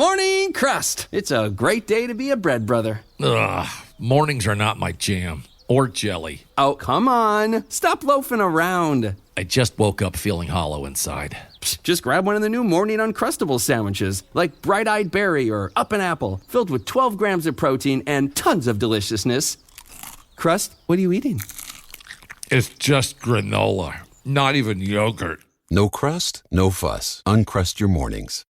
morning crust. It's a great day to be a bread brother. Ugh, mornings are not my jam. Or jelly. Oh, come on. Stop loafing around. I just woke up feeling hollow inside. Psst, just grab one of the new Morning Uncrustables sandwiches, like Bright Eyed Berry or Up and Apple, filled with 12 grams of protein and tons of deliciousness. Crust, what are you eating? It's just granola, not even yogurt. No crust, no fuss. Uncrust your mornings.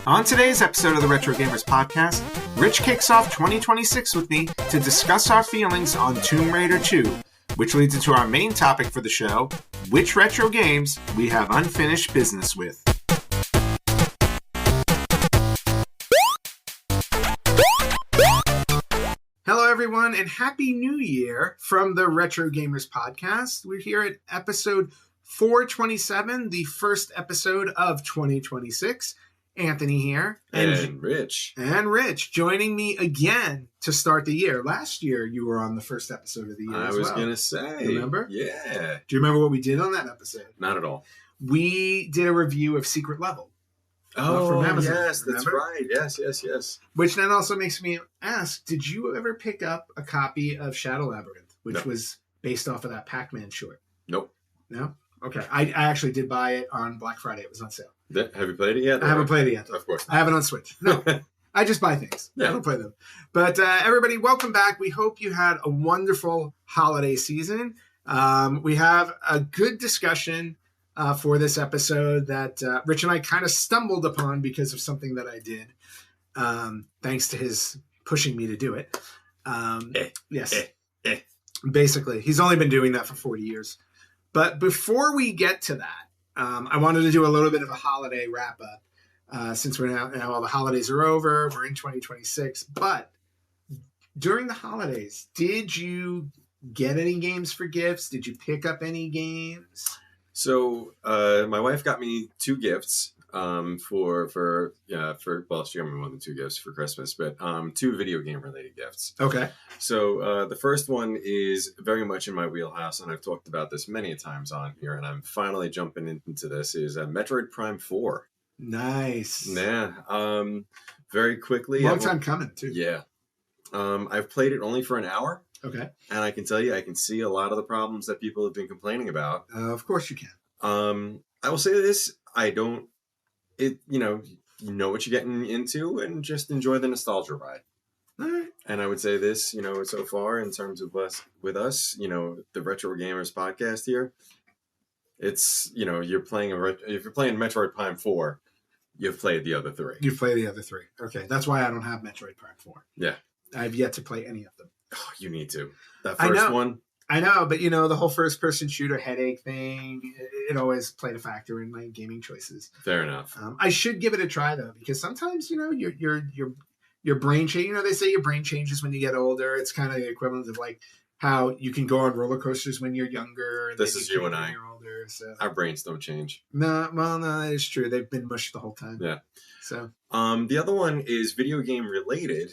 On today's episode of the Retro Gamers Podcast, Rich kicks off 2026 with me to discuss our feelings on Tomb Raider 2, which leads into our main topic for the show, which retro games we have unfinished business with. Hello everyone, and Happy New Year from the Retro Gamers Podcast. We're here at episode 427, the first episode of 2026. Anthony here. And Rich. And Rich joining me again to start the year. Last year you were on the first episode of the year I was going to say. Remember? Yeah. Do you remember what we did on that episode? Not at all. We did a review of Secret Level. Oh, from Amazon. yes, that's Remember? right. Yes. Which then also makes me ask, did you ever pick up a copy of Shadow Labyrinth, which was based off of that Pac-Man short? Nope. No? Okay. I actually did buy it on Black Friday. It was on sale. Have you played it yet? I haven't played it yet. Of course not. I have it on Switch. No, I just buy things. Yeah. I don't play them. But everybody, welcome back. We hope you had a wonderful holiday season. We have a good discussion for this episode that Rich and I kind of stumbled upon because of something that I did, thanks to his pushing me to do it. Yes. Basically, he's only been doing that for 40 years. But before we get to that, I wanted to do a little bit of a holiday wrap up since we're now all the holidays are over. We're in 2026. But during the holidays, did you get any games for gifts? Did you pick up any games? So my wife got me 2 gifts for she got me more than 2 gifts for Christmas, but 2 video game related gifts. Okay. So the first one is very much in my wheelhouse, and I've talked about this many times on here, and I'm finally jumping into this, is Metroid Prime 4. Nice. Yeah. Very quickly. Long time coming, too. Yeah. I've played it only for an hour. Okay. And I can tell you, I can see a lot of the problems that people have been complaining about. Of course you can. I will say this. You know what you're getting into, and just enjoy the nostalgia ride. All right. And I would say this, so far in terms of us, the Retro Gamers Podcast here, it's, you're playing if you're playing Metroid Prime 4, you've played the other 3. You've played the other 3. Okay. That's why I don't have Metroid Prime 4. Yeah. I've yet to play any of them. Oh, you need to. That I first know. one. I know, but the whole first-person shooter headache thing, it always played a factor in my gaming choices. Fair enough. I should give it a try though, because sometimes your brain change. They say your brain changes when you get older. It's kind of the equivalent of like how you can go on roller coasters when you're younger. And This is you and I. when you're older, so. Our brains don't change. No, that is true. They've been mushed the whole time. Yeah. So. The other one is video game related,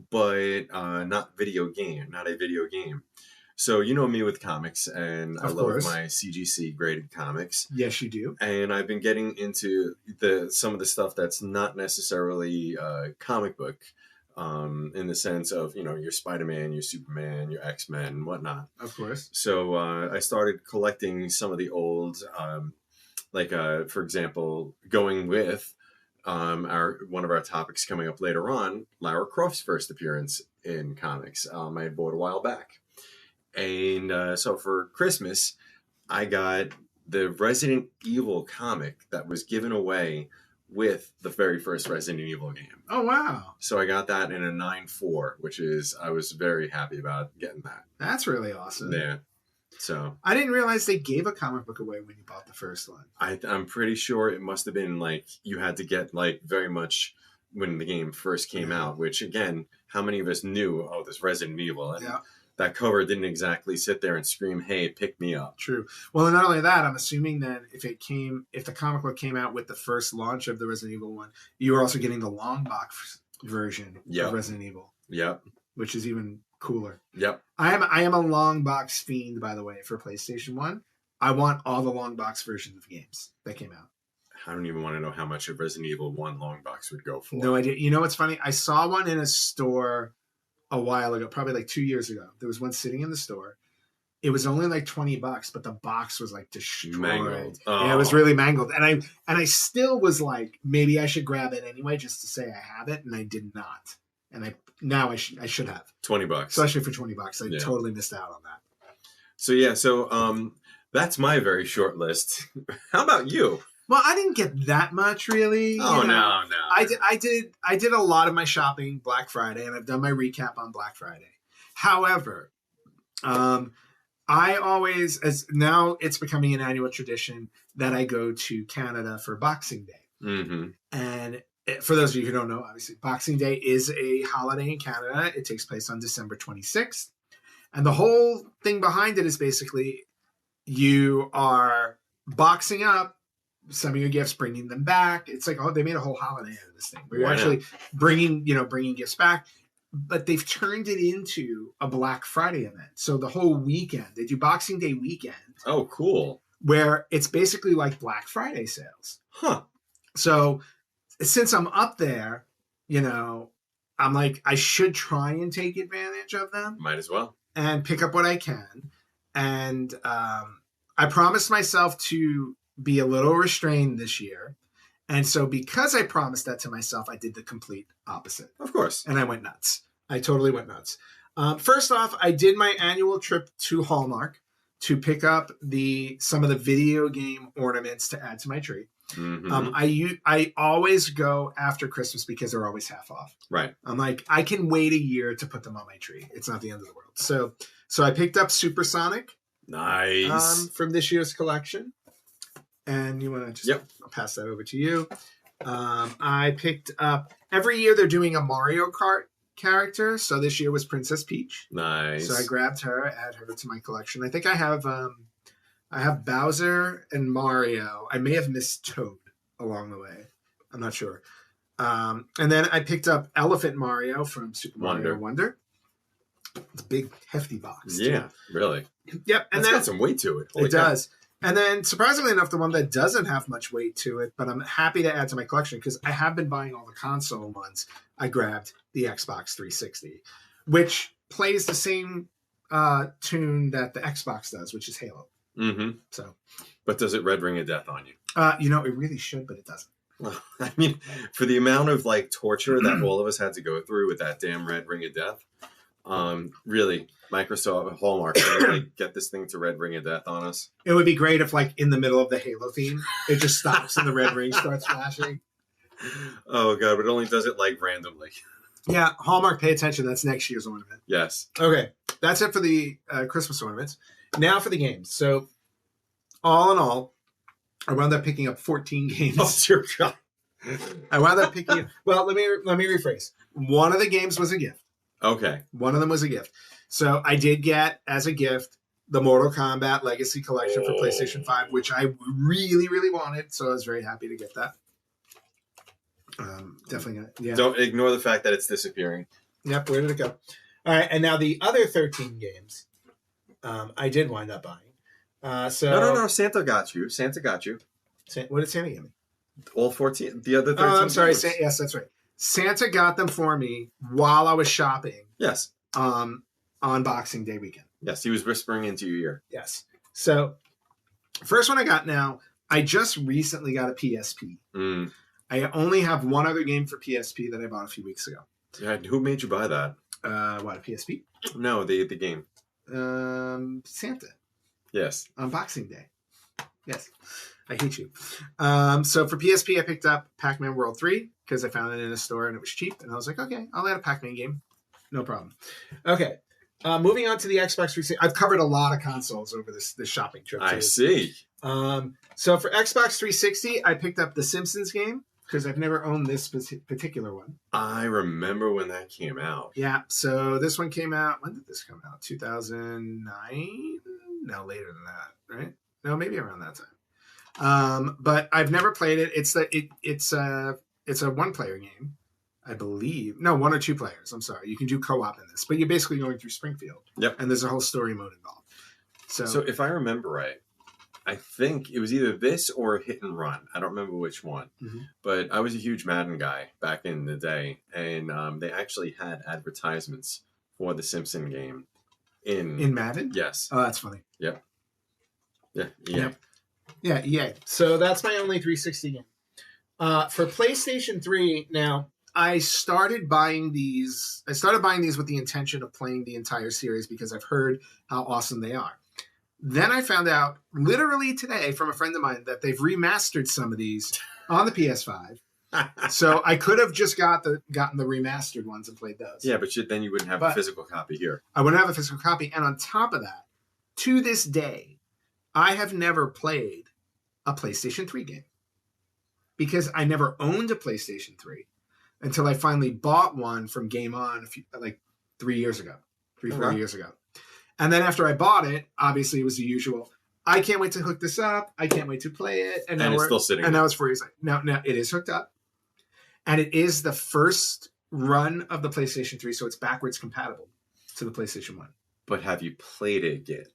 but not a video game. So you know me with comics, and I love my CGC graded comics. Yes, you do. And I've been getting into some of the stuff that's not necessarily comic book, in the sense of your Spider-Man, your Superman, your X-Men, and whatnot. Of course. So I started collecting some of the old, for example, going with one of our topics coming up later on, Lara Croft's first appearance in comics. I had bought a while back. And so for Christmas, I got the Resident Evil comic that was given away with the very first Resident Evil game. Oh, wow. So I got that in a 9.4, I was very happy about getting that. That's really awesome. Yeah. So I didn't realize they gave a comic book away when you bought the first one. I'm pretty sure it must have been you had to get very much when the game first came out, which again, how many of us knew, this Resident Evil? And that cover didn't exactly sit there and scream, "Hey, pick me up." True. Well, and not only that, I'm assuming that if the comic book came out with the first launch of the Resident Evil one, you were also getting the long box version of Resident Evil. Yep. Which is even cooler. Yep. I am a long box fiend, by the way, for PlayStation 1. I want all the long box versions of games that came out. I don't even want to know how much a Resident Evil 1 long box would go for. No idea. You know what's funny? I saw one in a store a while ago, probably like 2 years ago. There was one sitting in the store. It was only like $20, but the box was like destroyed. Mangled. Yeah, it was really mangled. And I still was like, maybe I should grab it anyway, just to say I have it, and I did not. And I should have. $20. Especially for $20. I Yeah. totally missed out on that. So that's my very short list. How about you? Well, I didn't get that much really. Oh, you know. no. I did a lot of my shopping Black Friday, and I've done my recap on Black Friday. However, I always, as now it's becoming an annual tradition that I go to Canada for Boxing Day. Mm-hmm. And for those of you who don't know, obviously Boxing Day is a holiday in Canada. It takes place on December 26th. And the whole thing behind it is basically you are boxing up some of your gifts, bringing them back. It's like, oh, they made a whole holiday out of this thing. We're Why actually bringing gifts back, but they've turned it into a Black Friday event. So the whole weekend, they do Boxing Day weekend, Oh, cool. where it's basically like Black Friday sales. Huh. So since I'm up there, I'm like, I should try and take advantage of them Might as well. and pick up what I can. And I promised myself to be a little restrained this year. And so because I promised that to myself, I did the complete opposite. Of course. And I went nuts. I totally went nuts. First off, I did my annual trip to Hallmark to pick up some of the video game ornaments to add to my tree. Mm-hmm. I always go after Christmas because they're always half off. Right. I'm like, I can wait a year to put them on my tree. It's not the end of the world. So I picked up Supersonic Nice. from this year's collection. And you want to just Yep. I'll pass that over to you. I picked up, every year they're doing a Mario Kart character. So this year was Princess Peach. Nice. So I grabbed her, add her to my collection. I think I have Bowser and Mario. I may have missed Toad along the way. I'm not sure. And then I picked up Elephant Mario from Super Mario Wonder. It's a big, hefty box. too. Yeah, really. Yep. And It's then got some weight to it. Holy it cow. does. And then, surprisingly enough, the one that doesn't have much weight to it, but I'm happy to add to my collection because I have been buying all the console ones. I grabbed the Xbox 360, which plays the same tune that the Xbox does, which is Halo. Mm-hmm. So, But does it red ring of death on you? it really should, but it doesn't. Well, I mean, for the amount of torture that all of us had to go through with that damn red ring of death, really, Microsoft Hallmark should get this thing to red ring of death on us. It would be great if, in the middle of the Halo theme, it just stops and the red ring starts flashing. Oh god, but it only does it randomly. Yeah, Hallmark, pay attention. That's next year's ornament. Yes. Okay, that's it for the Christmas ornaments. Now for the games. So, all in all, I wound up picking up 14 games. Oh dear god. I wound up picking. Well, let me rephrase. One of the games was a gift. Okay. One of them was a gift. So I did get as a gift the Mortal Kombat Legacy Collection for PlayStation 5, which I really, really wanted. So I was very happy to get that. Definitely gonna. Yeah. Don't ignore the fact that it's disappearing. Yep. Where did it go? All right. And now the other 13 games, I did wind up buying. So No. Santa got you. What did Santa give me? All 14. The other 13. Oh, I'm sorry. games. Yes, that's right. Santa got them for me while I was shopping Yes. on Boxing Day weekend. Yes. He was whispering into your ear. Yes. So first one I got now, I just recently got a PSP. Mm. I only have one other game for PSP that I bought a few weeks ago. Yeah, who made you buy that? What, a PSP? No, the game. Santa Yes. on Boxing Day. Yes. I hate you. So for PSP, I picked up Pac-Man World 3 because I found it in a store and it was cheap. And I was like, okay, I'll add a Pac-Man game. No problem. Okay. Moving on to the Xbox 360. I've covered a lot of consoles over this shopping trip. I too. see. So for Xbox 360, I picked up the Simpsons game because I've never owned this particular one. I remember when that came out. Yeah. So this one came out. When did this come out? 2009? No, later than that, right? No, maybe around that time. But I've never played it. It's a one-player game, I believe. No, one or two players. I'm sorry. You can do co-op in this, but you're basically going through Springfield. Yep. And there's a whole story mode involved. So if I remember right, I think it was either this or Hit and Run. I don't remember which one. Mhm. But I was a huge Madden guy back in the day, and they actually had advertisements for the Simpson game In Madden? Yes. Oh, that's funny. Yep. Yeah. Yep. Yeah, EA. So that's my only 360 game. For PlayStation 3, now I started buying these. I started buying these with the intention of playing the entire series because I've heard how awesome they are. Then I found out literally today from a friend of mine that they've remastered some of these on the PS5. So I could have just gotten the remastered ones and played those. Yeah, but then you wouldn't have a But- physical copy here. I wouldn't have a physical copy. And on top of that, to this day, I have never played a PlayStation 3 game because I never owned a PlayStation 3 until I finally bought one from Game On like 3 years ago, 4 Okay. years ago. And then after I bought it, obviously it was the usual. I can't wait to hook this up. I can't wait to play it. And it's still sitting And there. now it's 4 years later. Now it is hooked up. And it is the first run of the PlayStation 3, so it's backwards compatible to the PlayStation 1. But have you played it yet?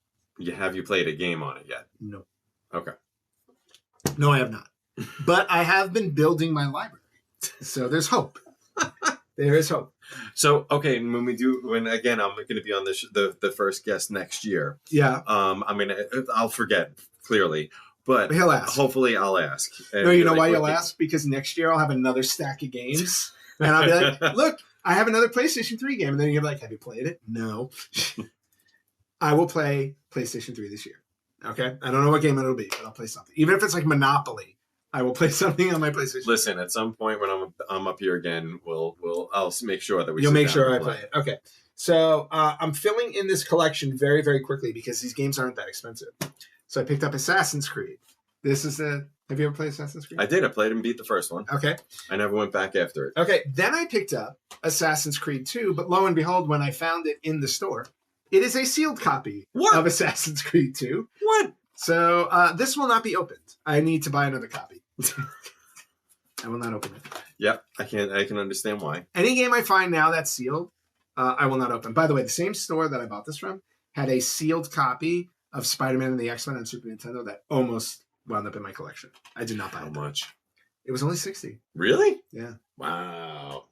Have you played a game on it yet? No. Okay. No, I have not. But I have been building my library. So there's hope. There is hope. So, okay, and when again, I'm going to be on the first guest next year. Yeah. I'll forget clearly, but He'll ask. hopefully I'll ask. No, you know Really why you'll quickly. ask? Because next year I'll have another stack of games. And I'll be like, look, I have another PlayStation 3 game. And then you're like, have you played it? No. I will play PlayStation 3 this year. Okay? I don't know what game it'll be, but I'll play something. Even if it's like Monopoly, I will play something on my PlayStation. Listen, at some point when I'm up here again, I'll make sure that we. You'll sit make down sure I and play it. Okay. So I'm filling in this collection very, very quickly because these games aren't that expensive. So I picked up Assassin's Creed. Have you ever played Assassin's Creed? I did. I played and beat the first one. Okay. I never went back after it. Okay. Then I picked up Assassin's Creed 2, but lo and behold, when I found it in the store, it is a sealed copy What? of Assassin's Creed 2. What? So this will not be opened. I need to buy another copy. I will not open it. Yep, I can understand why. Any game I find now that's sealed, I will not open. By the way, the same store that I bought this from had a sealed copy of Spider-Man and the X-Men on Super Nintendo that almost wound up in my collection. I did not buy How it. much? It was only 60. Really? Yeah. Wow.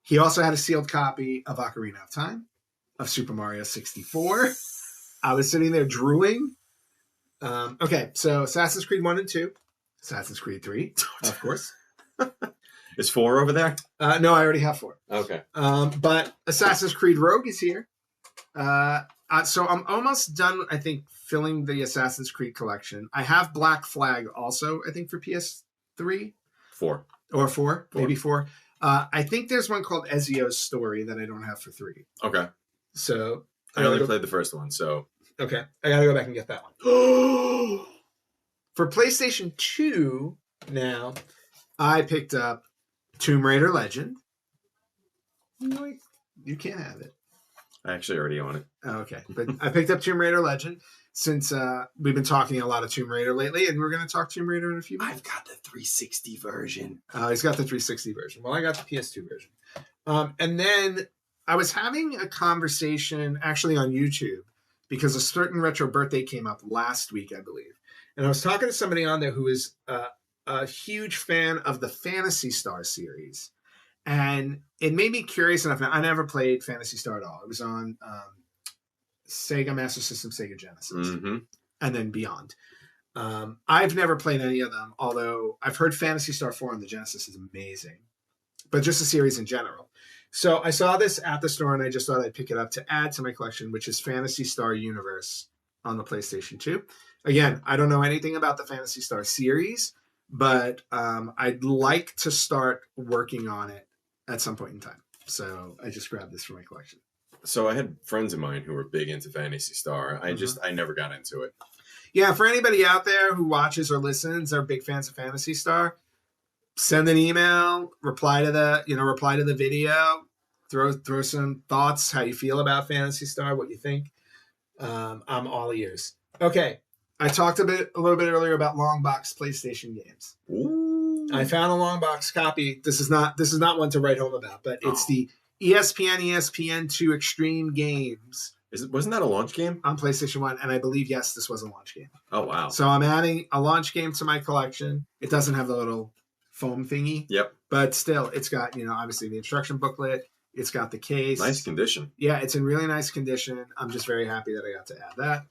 He also had a sealed copy of Ocarina of Time, of Super Mario 64. I was sitting there drooling. Okay, so Assassin's Creed 1 and 2. Assassin's Creed 3, of course. Is 4 over there? No, I already have 4. Okay. But Assassin's Creed Rogue is here. So I'm almost done, I think, filling the Assassin's Creed collection. I have Black Flag also, I think, for PS3 4. or 4, maybe 4. I think there's one called Ezio's Story that I don't have for 3. Okay. So I only played the first one, so. Okay, I gotta go back and get that one. For PlayStation 2, now, I picked up Tomb Raider Legend. You can't have it. I actually already own it. Oh, okay, but I picked up Tomb Raider Legend since we've been talking a lot of Tomb Raider lately, and we're going to talk Tomb Raider in a few minutes. I've got the 360 version. He's got the 360 version. Well, I got the PS2 version. And then I was having a conversation actually on YouTube because a certain retro birthday came up last week, I believe. And I was talking to somebody on there who is a huge fan of the Phantasy Star series. And it made me curious enough. Now, I never played Phantasy Star at all. It was on Sega Master System, Sega Genesis, Mm-hmm. and then beyond. I've never played any of them, although I've heard Phantasy Star 4 on the Genesis is amazing. But just the series in general. So I saw this at the store, and I just thought I'd pick it up to add to my collection, which is Phantasy Star Universe on the PlayStation 2. Again, I don't know anything about the Phantasy Star series, but I'd like to start working on it at some point in time. So I just grabbed this for my collection. So I had friends of mine who were big into Phantasy Star. I never got into it. Yeah, for anybody out there who watches or listens, are big fans of Phantasy Star, send an email, reply to the video, throw some thoughts, how you feel about Phantasy Star, what you think. I'm all ears. Okay, I talked a little bit earlier about long box PlayStation games. Ooh. I found a long box copy. This is not one to write home about, but it's the ESPN 2 Extreme Games Wasn't that a launch game? on PlayStation 1, and I believe, yes, this was a launch game. Oh wow. So I'm adding a launch game to my collection. It doesn't have the little foam thingy, Yep. but still, it's got, obviously the instruction booklet. It's got the case. Nice condition. Yeah, it's in really nice condition. I'm just very happy that I got to add that.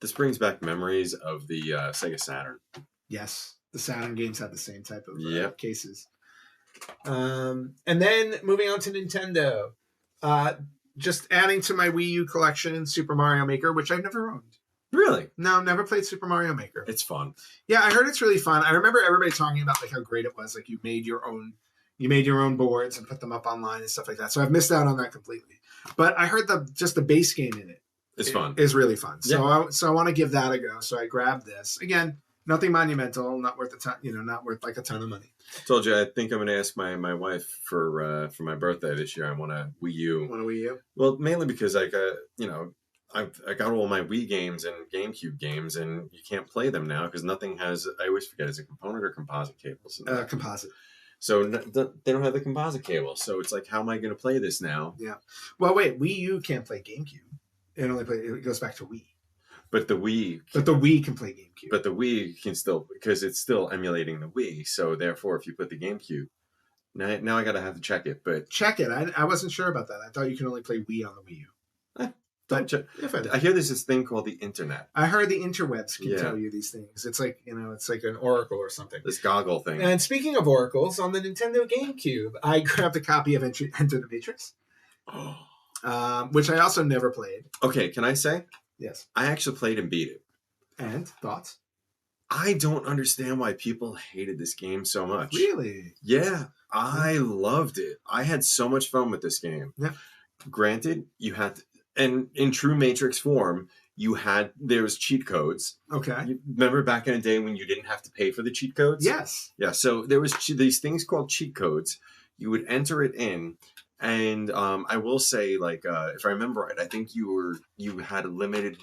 This brings back memories of the Sega Saturn. Yes, the Saturn games had the same type of Yep. cases. And then moving on to Nintendo. Just adding to my Wii U collection, Super Mario Maker, which I've never owned. Really? No, I've never played Super Mario Maker. It's fun. Yeah, I heard it's really fun. I remember everybody talking about like how great it was. Like you made your own boards and put them up online and stuff like that. So I've missed out on that completely. But I heard the base game in it. It's fun. Is really fun. Yeah. So I want to give that a go. So I grabbed this. Again, nothing monumental, not worth a ton, not worth like a ton of money. Told you I think I'm going to ask my wife for my birthday this year. I want a Wii U. Want a Wii U? Well, mainly because I got all my Wii games and GameCube games, and you can't play them now because nothing has. I always forget, is it component or composite cables? Composite. So they don't have the composite cable. So it's like, how am I going to play this now? Yeah. Well, wait. Wii U can't play GameCube. It goes back to Wii. But the Wii. But the Wii can play GameCube. But the Wii can still, because it's still emulating the Wii. So therefore, if you put the GameCube, now I gotta have to check it. But check it. I wasn't sure about that. I thought you can only play Wii on the Wii U. don't check. If I did. I hear there's this thing called the internet. I heard the interwebs can Yeah. tell you these things. It's like it's like an oracle or something. This goggle thing. And speaking of oracles, on the Nintendo GameCube, I grabbed a copy of Enter the Matrix, which I also never played. Okay, can I say? Yes. I actually played and beat it. And thoughts? I don't understand why people hated this game so much. Really? Yeah, I loved it. I had so much fun with this game. Yeah. Granted, you had to, and in true Matrix form, there was cheat codes. Okay. You remember back in the day when you didn't have to pay for the cheat codes? Yes. Yeah, so there was these things called cheat codes. You would enter it in, and I will say, like, if I remember right, I think you had a limited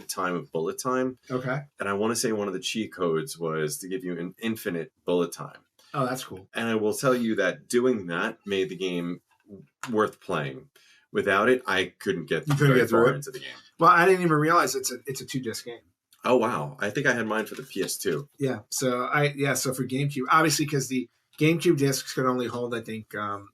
time of bullet time. Okay. And I want to say one of the cheat codes was to give you an infinite bullet time. Oh, that's cool. And I will tell you that doing that made the game worth playing. Without it, I couldn't get very far into the game. Well, I didn't even realize it's a 2-disc game. Oh wow! I think I had mine for the PS2. Yeah. So for GameCube, obviously because the GameCube discs could only hold, I think, 1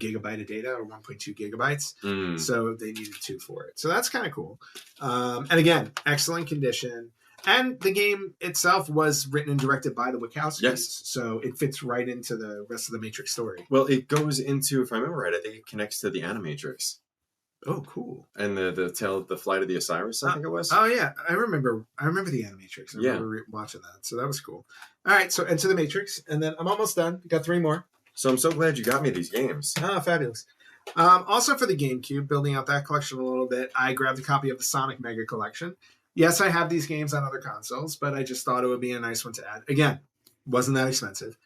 gigabyte of data or 1.2 gigabytes. Mm. So they needed 2 for it. So that's kind of cool. And again, excellent condition. And the game itself was written and directed by the Wachowskis. Yes. So it fits right into the rest of the Matrix story. Well, it goes into, if I remember right, I think it connects to the Animatrix Oh, cool. and the Flight of the Osiris. I think it was. Oh yeah, I remember the Animatrix. I remember watching that. So that was cool. All right, so Into the Matrix, and then I'm almost done. Got 3 more. So I'm so glad you got me these games. Ah, fabulous. Also for the GameCube, building out that collection a little bit, I grabbed a copy of the Sonic Mega Collection. Yes, I have these games on other consoles, but I just thought it would be a nice one to add. Again, wasn't that expensive.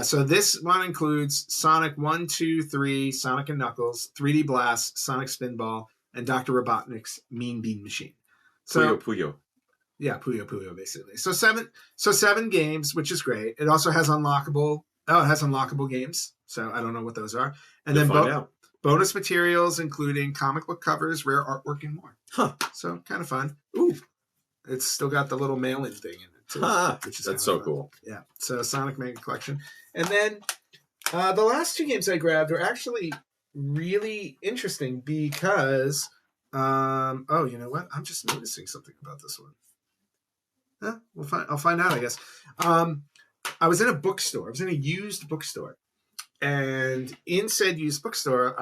So this one includes Sonic 1, 2, 3, Sonic and Knuckles, 3D Blast, Sonic Spinball, and Dr. Robotnik's Mean Bean Machine. So Puyo. yeah, Puyo, basically. So 7 games, which is great. It also has unlockable games. So I don't know what those are. And You'll then find out. bonus materials, including comic book covers, rare artwork, and more. Huh. So kind of fun. Ooh, it's still got the little mail-in thing in it too, which is That's kinda so fun. cool. Yeah. So Sonic Mega Collection, and then the last 2 games I grabbed are actually really interesting because, oh, you know what? I'm just noticing something about this one. I'll find out, I guess. I was in a bookstore. I was in a used bookstore, and in said used bookstore,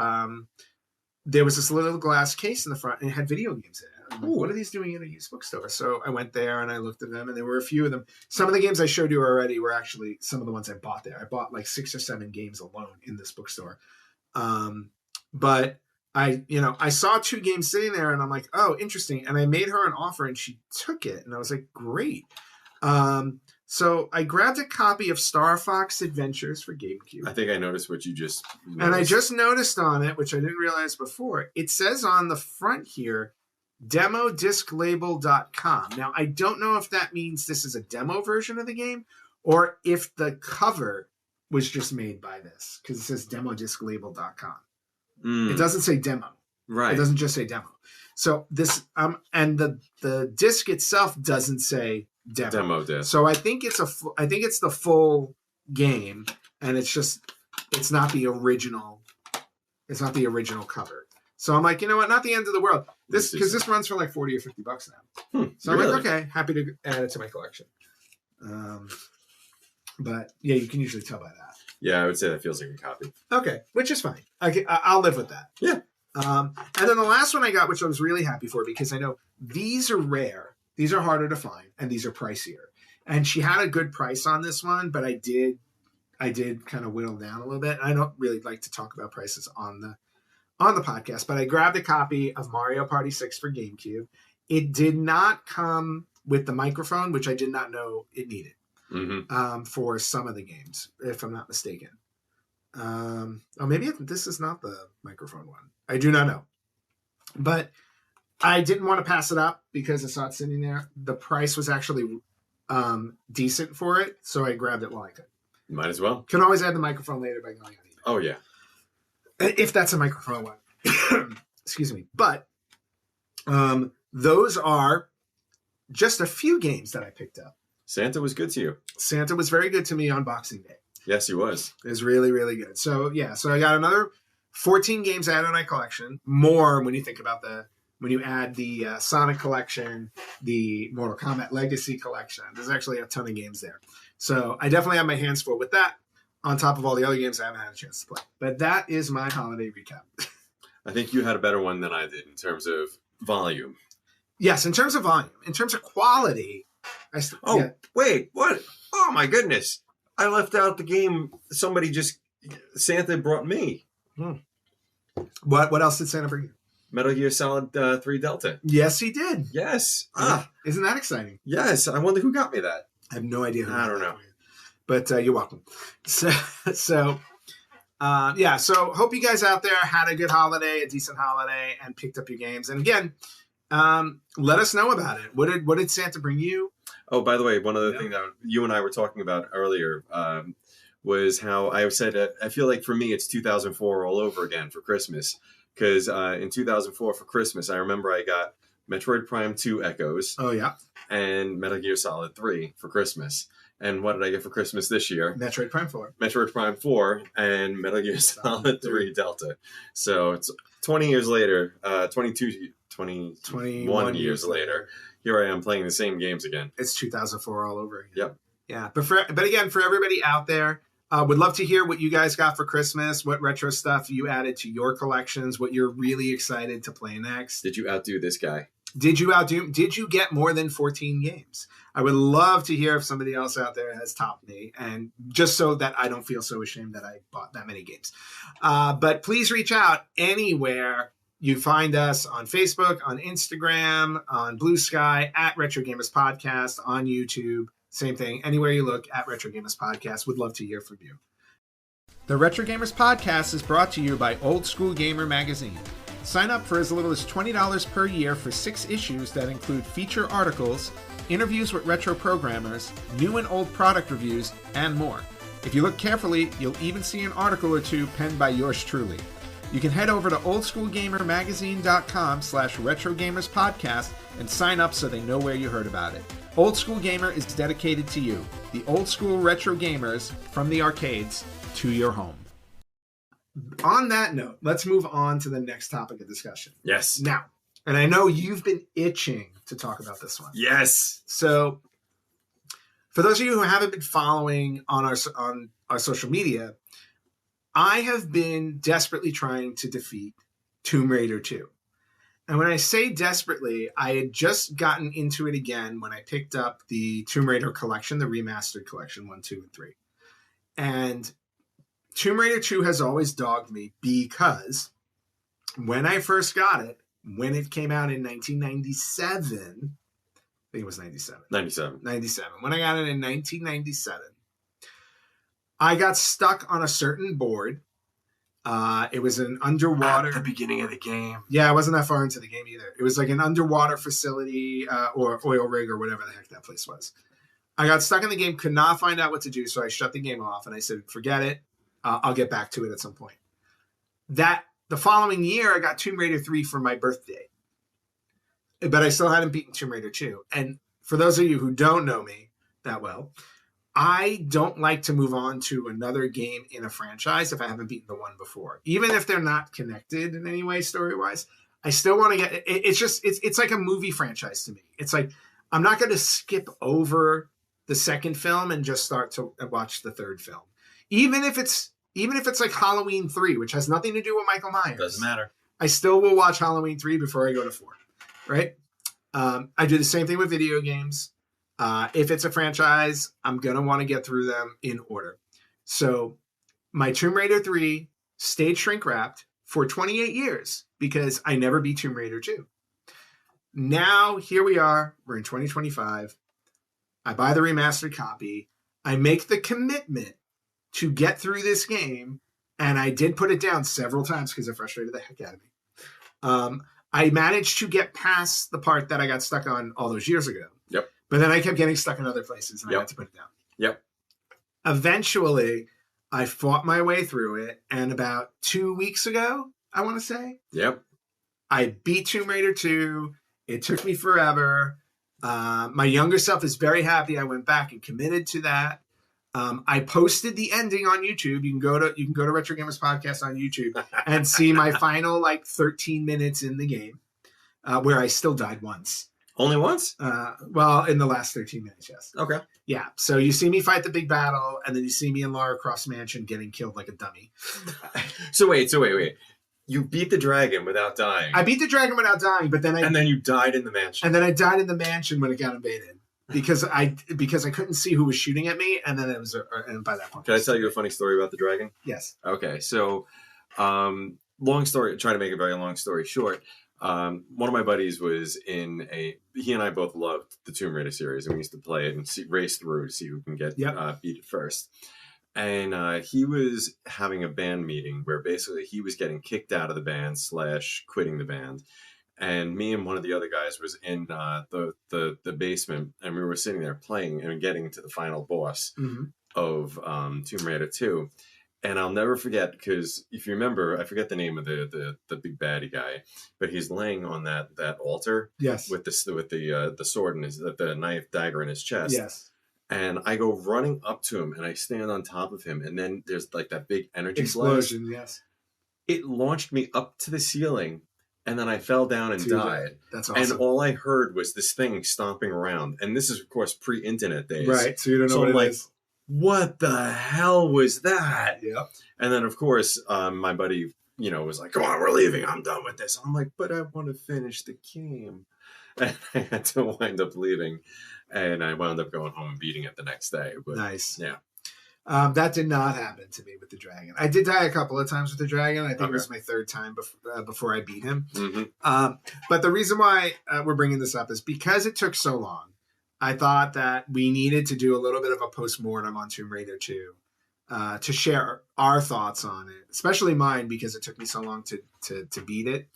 there was this little glass case in the front, and it had video games in it. I'm like, what are these doing in a used bookstore? So I went there and I looked at them, and there were a few of them. Some of the games I showed you already were actually some of the ones I bought there. I bought like 6 or 7 games alone in this bookstore. But I saw 2 games sitting there, and I'm like, oh, interesting. And I made her an offer, and she took it, and I was like, great. So I grabbed a copy of Star Fox Adventures for GameCube. I think I noticed what you just noticed. And I just noticed on it, which I didn't realize before, it says on the front here, demodisclabel.com. Now, I don't know if that means this is a demo version of the game or if the cover was just made by this, because it says demodisclabel.com. It doesn't say demo. Right. It doesn't just say demo. So this and the disc itself doesn't say demo. Demo disc. So I think it's the full game, and it's not the original. It's not the original cover. So I'm like, you know what? Not the end of the world. Because this runs for like $40 or $50 now. So I'm really? like, okay, happy to add it to my collection. But yeah, you can usually tell by that. Yeah, I would say that feels like a copy. Okay, which is fine. I'll live with that. Yeah. And then the last one I got, which I was really happy for, because I know these are rare, these are harder to find, and these are pricier. And she had a good price on this one, but I did kind of whittle down a little bit. I don't really like to talk about prices on the podcast, but I grabbed a copy of Mario Party 6 for GameCube. It did not come with the microphone, which I did not know it needed for some of the games, if I'm not mistaken. Maybe this is not the microphone one. I do not know. But I didn't want to pass it up because I saw it sitting there. The price was actually decent for it, so I grabbed it while I could. Might as well. Can always add the microphone later by going on eBay. Oh, yeah. If that's a microphone one. Excuse me. But those are just a few games that I picked up. Santa was good to you. Santa was very good to me on Boxing Day. Yes, he was. It was really, really good. So, yeah. So I got another 14 games added to my collection. More when you think about when you add the Sonic collection, the Mortal Kombat Legacy collection. There's actually a ton of games there. So I definitely have my hands full with that, on top of all the other games I haven't had a chance to play. But that is my holiday recap. I think you had a better one than I did in terms of volume. Yes, in terms of volume. In terms of quality, Wait, what? Oh, my goodness. I left out the game Santa brought me. What else did Santa bring you? Metal Gear Solid 3 Delta. Yes, he did. Yes. Isn't that exciting? Yes. I wonder who got me that. I have no idea. I don't know. But you're welcome. So hope you guys out there had a good holiday, a decent holiday, and picked up your games. And again, let us know about it. What did Santa bring you? Oh, by the way, one other thing that you and I were talking about earlier was how I said I feel like for me it's 2004 all over again for Christmas. Because in 2004 for Christmas, I remember I got Metroid Prime 2 Echoes. Oh, yeah. And Metal Gear Solid 3 for Christmas. And what did I get for Christmas this year? Metroid Prime 4. Metroid Prime 4 and Metal Gear Solid 3 Delta. So it's 20 years later, 21 years later, here I am playing the same games again. It's 2004 all over again. Yep. Yeah. But again, for everybody out there, would love to hear what you guys got for Christmas, what retro stuff you added to your collections, what you're really excited to play next. Did you outdo this guy? Did you get more than 14 games? I would love to hear if somebody else out there has topped me, and just so that I don't feel so ashamed that I bought that many games. But please reach out anywhere you find us, on Facebook, on Instagram, on Blue Sky, at Retro Gamers Podcast, on YouTube. Same thing. Anywhere you look, at Retro Gamers Podcast. Would love to hear from you. The Retro Gamers Podcast is brought to you by Old School Gamer Magazine. Sign up for as little as $20 per year for 6 issues that include feature articles, interviews with retro programmers, new and old product reviews, and more. If you look carefully, you'll even see an article or two penned by yours truly. You can head over to oldschoolgamermagazine.com/retrogamerspodcast and sign up so they know where you heard about it. Old School Gamer is dedicated to you, the old school retro gamers from the arcades to your home. On that note, let's move on to the next topic of discussion. Yes. Now, and I know you've been itching to talk about this one. Yes. So, for those of you who haven't been following on our social media, I have been desperately trying to defeat Tomb Raider 2. And when I say desperately, I had just gotten into it again when I picked up the Tomb Raider collection, the remastered collection, 1, 2, and 3. And Tomb Raider 2 has always dogged me because when I first got it, when it came out in 1997, I think it was 97. 97. When I got it in 1997, I got stuck on a certain board. It was an underwater... At the beginning of the game. Yeah, I wasn't that far into the game either. It was like an underwater facility or oil rig or whatever the heck that place was. I got stuck in the game, could not find out what to do, so I shut the game off and I said, forget it. I'll get back to it at some point. That the following year, I got Tomb Raider 3 for my birthday. But I still hadn't beaten Tomb Raider 2. And for those of you who don't know me that well, I don't like to move on to another game in a franchise if I haven't beaten the one before. Even if they're not connected in any way story-wise, I still want to get it's like a movie franchise to me. It's like I'm not going to skip over the second film and just start to watch the third film. Even if it's like Halloween 3, which has nothing to do with Michael Myers. Doesn't matter. I still will watch Halloween 3 before I go to 4, right? I do the same thing with video games. If it's a franchise, I'm going to want to get through them in order. So my Tomb Raider 3 stayed shrink wrapped for 28 years because I never beat Tomb Raider 2. Now, here we are. We're in 2025. I buy the remastered copy. I make the commitment to get through this game, and I did put it down several times because it frustrated the heck out of me. I managed to get past the part that I got stuck on all those years ago. Yep. But then I kept getting stuck in other places, and I had to put it down. Yep. Eventually, I fought my way through it, and about 2 weeks ago, I want to say, Yep. I beat Tomb Raider 2. It took me forever. My younger self is very happy I went back and committed to that. I posted the ending on YouTube. You can go to Retro Gamers Podcast on YouTube and see my final 13 minutes in the game, where I still died once. Only once? In the last 13 minutes, yes. Okay. Yeah. So you see me fight the big battle, and then you see me in Lara Croft's mansion getting killed like a dummy. So wait. You beat the dragon without dying. I beat the dragon without dying, but then you died in the mansion. And then I died in the mansion when it got invaded. Because I couldn't see who was shooting at me, and then it was and by that point. Can I tell you a funny story about the dragon? Yes. Okay, so long story. Try to make a very long story short. One of my buddies was he and I both loved the Tomb Raider series, and we used to play it and race through to see who can get beat it first. And he was having a band meeting where basically he was getting kicked out of the band / quitting the band. And me and one of the other guys was in the basement, and we were sitting there playing and getting to the final boss of Tomb Raider 2. And I'll never forget, because if you remember, I forget the name of the big baddie guy, but he's laying on that altar, yes, with the sword and the knife dagger in his chest, yes. And I go running up to him, and I stand on top of him, and then there's that big energy explosion. blast. Yes, it launched me up to the ceiling. And then I fell down and died. That's awesome. And all I heard was this thing stomping around. And this is, of course, pre-internet days. Right. So you don't know what it is. What the hell was that? Yep. And then, of course, my buddy, was like, come on, we're leaving. I'm done with this. I'm like, but I want to finish the game. And I had to wind up leaving. And I wound up going home and beating it the next day. But, nice. Yeah. That did not happen to me with the dragon. I did die a couple of times with the dragon. I think it was my third time before I beat him. Mm-hmm. But the reason why we're bringing this up is because it took so long. I thought that we needed to do a little bit of a postmortem on Tomb Raider 2 to share our thoughts on it, especially mine because it took me so long to beat it.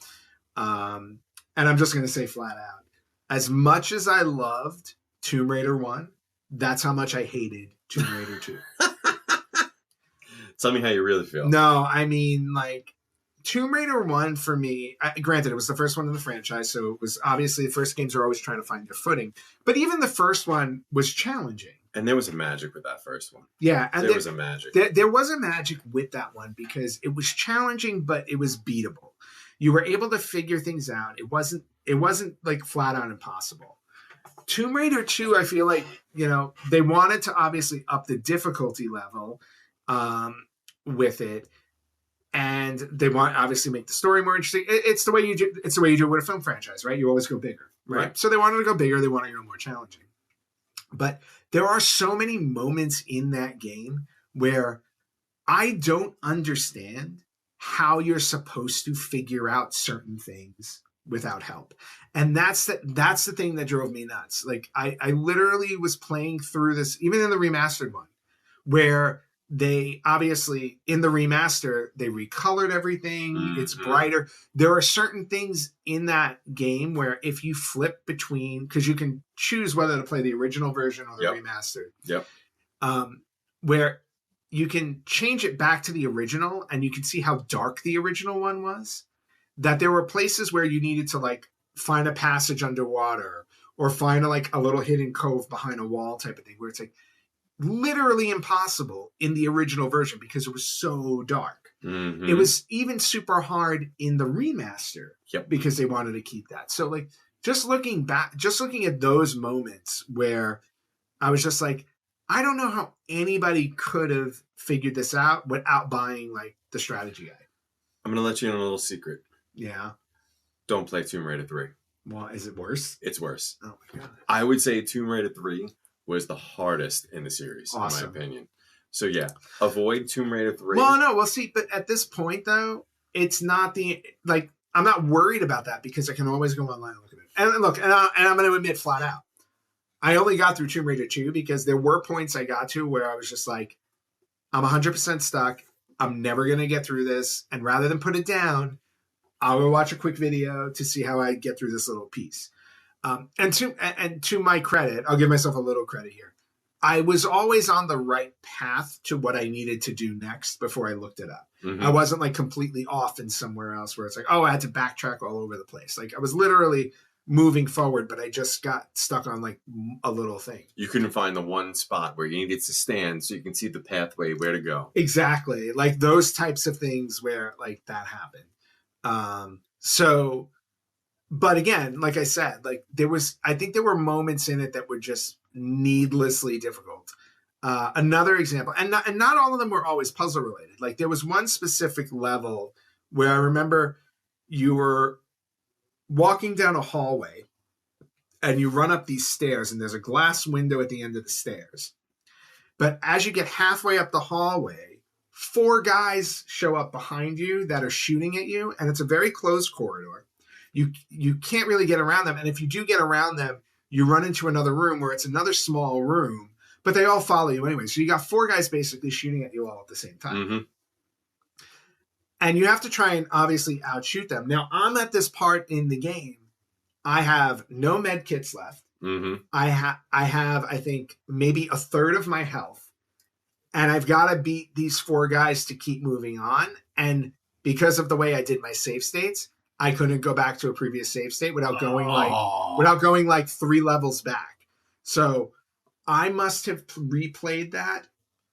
And I'm just going to say flat out, as much as I loved Tomb Raider 1, that's how much I hated Tomb Raider 2. Tell me how you really feel. No, I mean, Tomb Raider 1 for me, granted, it was the first one in the franchise, so it was obviously the first games are always trying to find their footing. But even the first one was challenging. And there was a magic with that first one. Yeah. And there was a magic. There was a magic with that one because it was challenging, but it was beatable. You were able to figure things out. It wasn't flat out impossible. Tomb Raider 2, I feel like, they wanted to obviously up the difficulty level with it, and they want obviously make the story more interesting. It's the way you do. It's the way you do it with a film franchise, right? You always go bigger, right? So they wanted to go bigger. They wanted to go more challenging. But there are so many moments in that game where I don't understand how you're supposed to figure out certain things without help. And that's the thing that drove me nuts. I literally was playing through this, even in the remastered one, where they obviously in the remaster, they recolored everything. Mm-hmm. It's brighter. There are certain things in that game where if you flip between, because you can choose whether to play the original version or the remastered. Yep. Where you can change it back to the original, and you can see how dark the original one was. That there were places where you needed to like find a passage underwater or find a little hidden cove behind a wall type of thing, where it's like literally impossible in the original version because it was so dark. Mhm. It was even super hard in the remaster Yep. because they wanted to keep that. So like just looking at those moments where I was just like, I don't know how anybody could have figured this out without buying like the strategy guide. I'm gonna let you in on a little secret. Yeah. Don't play Tomb Raider 3. Well, is it worse? It's worse. Oh my god. I would say Tomb Raider 3 was the hardest in the series, Awesome. in my opinion. So yeah, avoid Tomb Raider 3. Well, no, we'll see. But at this point, though, it's not I'm not worried about that because I can always go online and look at it. And look, and I'm going to admit flat out, I only got through Tomb Raider 2 because there were points I got to where I was just like, I'm 100% stuck. I'm never going to get through this. And rather than put it down, I'll go watch a quick video to see how I get through this little piece. And to my credit, I'll give myself a little credit here. I was always on the right path to what I needed to do next before I looked it up. Mhm. I wasn't like completely off in somewhere else where it's like, oh, I had to backtrack all over the place. Like I was literally moving forward, but I just got stuck on like a little thing. You couldn't find the one spot where you needed to stand so you can see the pathway where to go. Exactly. Like those types of things where like that happened. But again, like I said, like I think there were moments in it that were just needlessly difficult. Another example, and not all of them were always puzzle related. Like there was one specific level where I remember you were walking down a hallway and you run up these stairs and there's a glass window at the end of the stairs. But as you get halfway up the hallway, 4 guys show up behind you that are shooting at you, and it's a very closed corridor. You can't really get around them, and if you do get around them, you run into another room where it's another small room, but they all follow you anyway. So you got 4 guys basically shooting at you all at the same time. Mm-hmm. And you have to try and obviously outshoot them. Now, I'm at this part in the game. I have no med kits left. Mm-hmm. I have, I think, maybe a third of my health. And I've got to beat these 4 guys to keep moving on. And because of the way I did my save states, I couldn't go back to a previous save state without going like 3 levels back. So I must have replayed that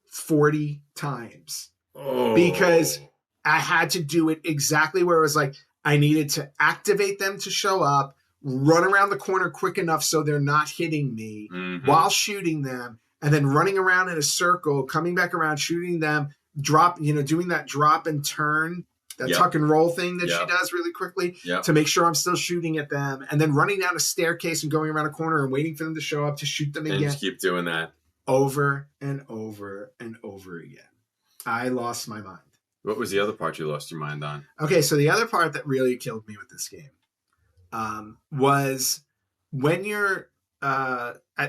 40 times because I had to do it exactly where it was like I needed to activate them to show up, run around the corner quick enough so they're not hitting me while shooting them, and then running around in a circle, coming back around, shooting them, doing that drop and turn, that tuck and roll thing that she does really quickly to make sure I'm still shooting at them, and then running down a staircase and going around a corner and waiting for them to show up to shoot them again. And just keep doing that. Over and over and over again. I lost my mind. What was the other part you lost your mind on? Okay, so the other part that really killed me with this game was when you're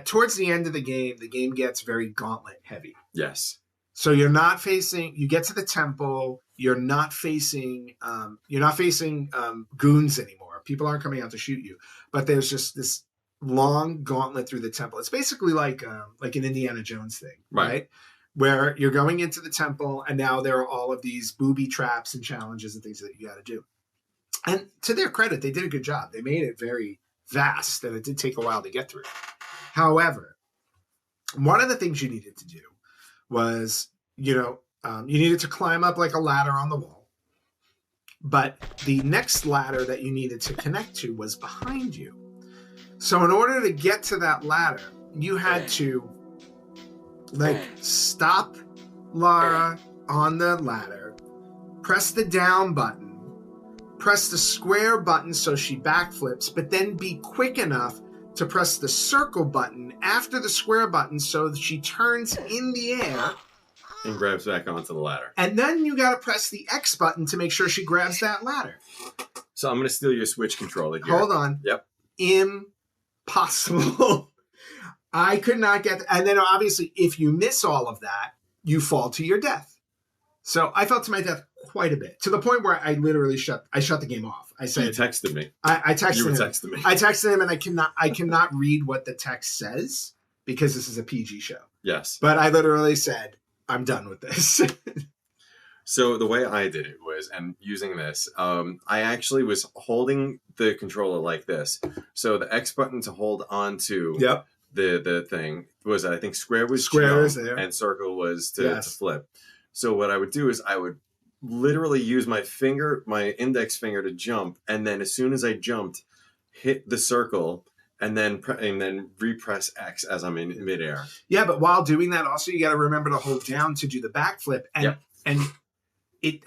towards the end of the game gets very gauntlet heavy. Yes. So you get to the temple, you're not facing goons anymore. People aren't coming out to shoot you, but there's just this long gauntlet through the temple. It's basically like an Indiana Jones thing, right? Where you're going into the temple and now there are all of these booby traps and challenges and things that you got to do. And to their credit, they did a good job. They made it very vast and it did take a while to get through. However, one of the things you needed to do was, you needed to climb up like a ladder on the wall. But the next ladder that you needed to connect to was behind you. So in order to get to that ladder, you had to stop Lara on the ladder, press the down button, press the square button so she backflips, but then be quick enough to press the circle button after the square button so that she turns in the air and grabs back onto the ladder. And then you got to press the X button to make sure she grabs that ladder. So I'm going to steal your Switch controller here. Hold on. Yep. Impossible. I could not get... And then obviously, if you miss all of that, you fall to your death. So I fell to my death quite a bit, to the point where I literally shut the game off. I said... You texted me. I texted him. You were texting me. I texted him, and I cannot read what the text says because this is a PG show. Yes. But I literally said, I'm done with this. So the way I did it was, and using this, I actually was holding the controller like this. So the X button to hold on to Yep. the thing was, I think square was Square is jump there. and circle was to Yes. flip. So what I would do is I would literally use my index finger to jump, and then as soon as I jumped, hit the circle, and then repress X as I'm in midair. Yeah, but while doing that, also you got to remember to hold down to do the backflip. And Yep. and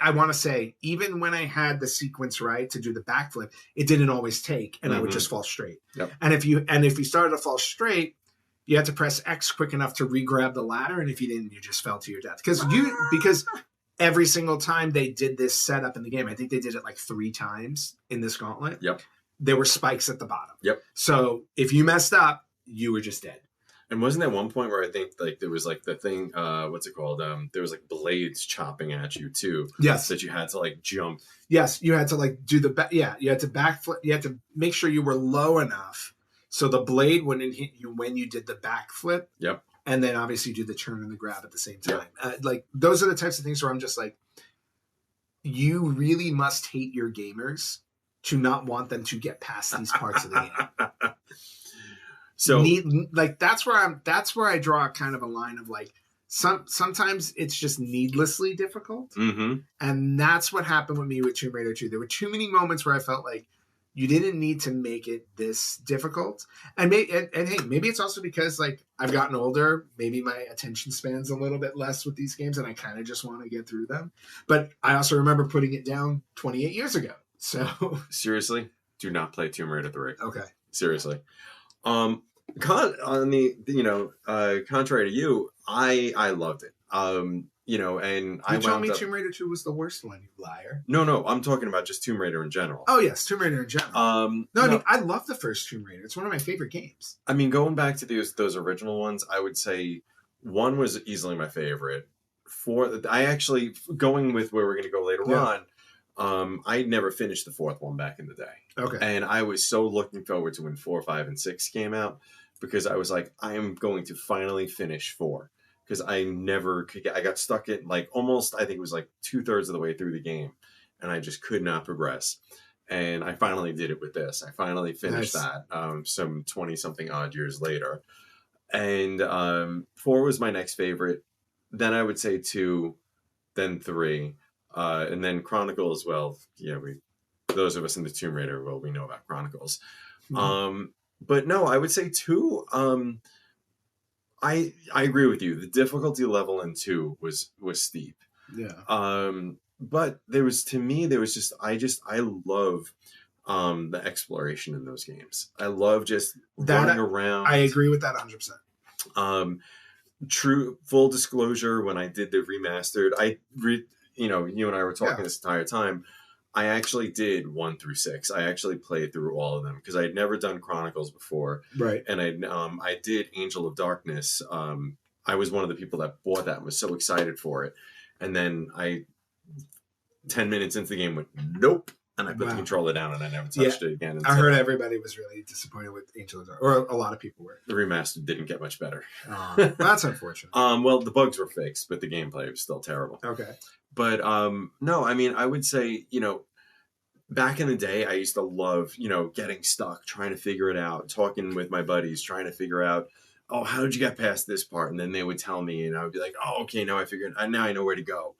I want to say, even when I had the sequence right to do the backflip, it didn't always take, and I would Mhm. just fall straight. Yep. And if you started to fall straight, you had to press X quick enough to re-grab the ladder, and if you didn't, you just fell to your death. Because every single time they did this setup in the game, I think they did it like 3 times in this gauntlet. Yep. There were spikes at the bottom. Yep. So if you messed up, you were just dead. And wasn't there one point where I think like there was like the thing, what's it called? There was like blades chopping at you too. Yes. That you had to like jump. Yes, you had to like do you had to backflip. You had to make sure you were low enough so the blade wouldn't hit you when you did the backflip. Yep. And then obviously do the turn and the grab at the same time. Like those are the types of things where I'm just like, you really must hate your gamers to not want them to get past these parts of the game. So That's where I draw kind of a line of like sometimes it's just needlessly difficult. mm-hmm. And that's what happened with me with Tomb Raider 2. There were too many moments where I felt like you didn't need to make it this difficult. And hey, maybe it's also because like I've gotten older. Maybe my attention span's a little bit less with these games and I kind of just want to get through them. But I also remember putting it down 28 years ago. So seriously, do not play Tomb Raider 3. okay. Seriously. Contrary to you, I loved it. And You I told wound me up. Tomb Raider 2 was the worst one, you liar. No, I'm talking about just Tomb Raider in general. Oh yes, Tomb Raider in general. I mean, I love the first Tomb Raider. It's one of my favorite games. I mean, going back to those original ones, I would say 1 was easily my favorite. 4, I actually, going with where we're going to go later on, I never finished the 4th one back in the day. Okay. And I was so looking forward to when 4, 5, and 6 came out because I was like, I am going to finally finish 4 because I never could I got stuck in like almost, I think it was like 2/3 of the way through the game and I just could not progress. And I finally did it with this. I finally finished that some 20 something odd years later. And 4 was my next favorite. Then I would say 2, then 3, and then Chronicles. Well, yeah, those of us in the Tomb Raider, well, we know about Chronicles. Mm-hmm. But no, I would say 2. I agree with you. The difficulty level in 2 was steep. Yeah. But there was just I love the exploration in those games. I love just running around. I agree with that 100%. True full disclosure, when I did the remastered, you and I were talking this entire time. I actually did 1 through 6. I actually played through all of them because I had never done Chronicles before. Right. And I did Angel of Darkness. I was one of the people that bought that and was so excited for it. And then 10 minutes into the game went, nope. And I put the controller down and I never touched it again. I heard everybody was really disappointed with Angel of Darkness, or a lot of people were. The remastered didn't get much better. That's unfortunate. Well, the bugs were fixed, but the gameplay was still terrible. Okay. But no, I mean, I would say, back in the day, I used to love, getting stuck, trying to figure it out, talking with my buddies, trying to figure out, oh, how did you get past this part? And then they would tell me, and I would be like, oh, okay, now now I know where to go.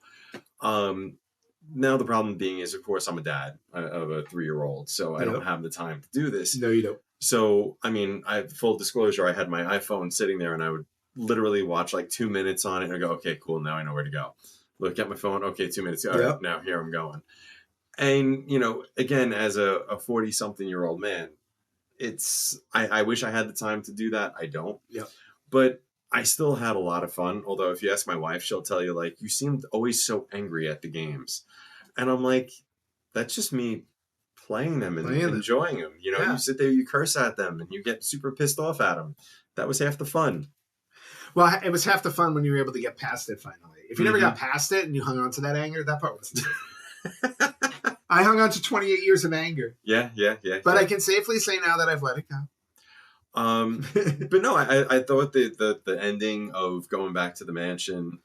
Now the problem being is, of course, I'm a dad of a 3-year-old, so I don't have the time to do this. No, you don't. So, I mean, full disclosure, I had my iPhone sitting there, and I would literally watch like 2 minutes on it, and I go, okay, cool, now I know where to go. Look at my phone, okay, 2 minutes. All right, now here I'm going. And, again, as a 40-something-year-old man, I wish I had the time to do that. I don't. Yep. But I still had a lot of fun. Although if you ask my wife, she'll tell you, like, you seemed always so angry at the games. And I'm like, that's just me playing them and enjoying them. You sit there, you curse at them, and you get super pissed off at them. That was half the fun. Well, it was half the fun when you were able to get past it finally. If you never got past it and you hung on to that anger, that part was I hung on to 28 years of anger. Yeah. But I can safely say now that I've let it go. But no, I thought the ending of going back to the mansion,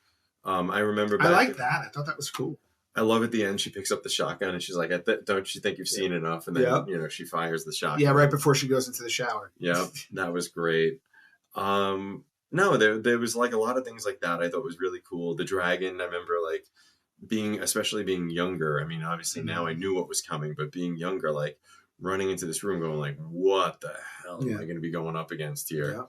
I remember. I like that. I thought that was cool. I love at the end she picks up the shotgun and she's like, "Don't you think you've seen enough?" And then she fires the shotgun. Yeah, right before she goes into the shower. Yeah, that was great. No, there was like a lot of things like that I thought was really cool. The dragon, I remember like especially being younger. I mean, obviously now I knew what was coming, but being younger, like running into this room going like, what the hell am I going to be going up against here? Yeah.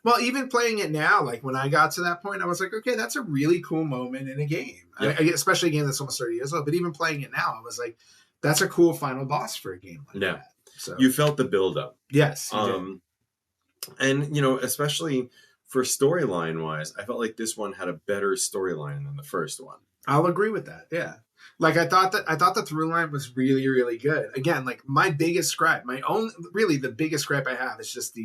Well, even playing it now, like when I got to that point, I was like, okay, that's a really cool moment in a game. Yep. Especially a game that's almost 30 years old. But even playing it now, I was like, that's a cool final boss for a game like that. So you felt the build-up. Yes. And, especially for storyline-wise, I felt like this one had a better storyline than the first one. I'll agree with that. Yeah. Like I thought the through line was really, really good. Again, like my biggest gripe, the biggest gripe I have is just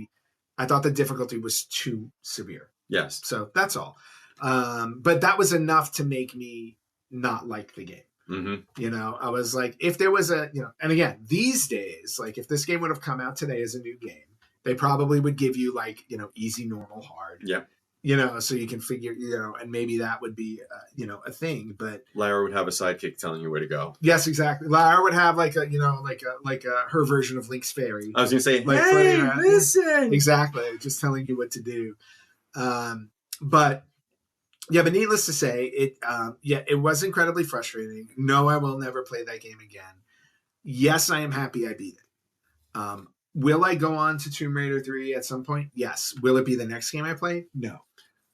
I thought the difficulty was too severe. Yes. So that's all. But that was enough to make me not like the game. Mm-hmm. I was like, if there was and again, these days, like if this game would have come out today as a new game, they probably would give you like, easy, normal, hard. Yeah. So you can figure, and maybe that would be, a thing. But Lara would have a sidekick telling you where to go. Yes, exactly. Lara would have like her version of Link's Fairy. I was going to say, like, hey, listen. Exactly. Just telling you what to do. But needless to say, it was incredibly frustrating. No, I will never play that game again. Yes, I am happy I beat it. Will I go on to Tomb Raider 3 at some point? Yes. Will it be the next game I play? No.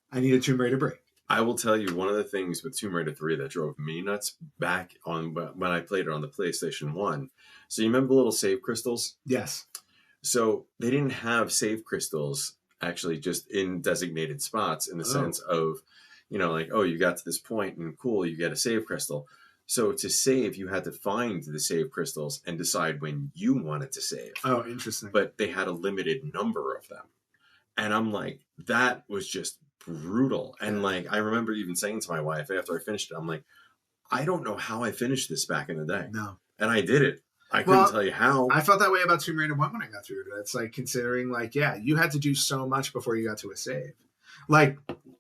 I need a Tomb Raider break. I will tell you one of the things with Tomb Raider 3 that drove me nuts back on when I played it on the PlayStation 1. So you remember the little save crystals? Yes. So they didn't have save crystals actually just in designated spots in the sense of, you got to this point and cool, you get a save crystal. So to save, you had to find the save crystals and decide when you wanted to save. Oh, interesting. But they had a limited number of them. And I'm like, that was just brutal. And like, I remember even saying to my wife after I finished it, I'm like, I don't know how I finished this back in the day. No. And I did it. I couldn't tell you how. I felt that way about Tomb Raider 1 when I got through it. It's like considering like, you had to do so much before you got to a save. Like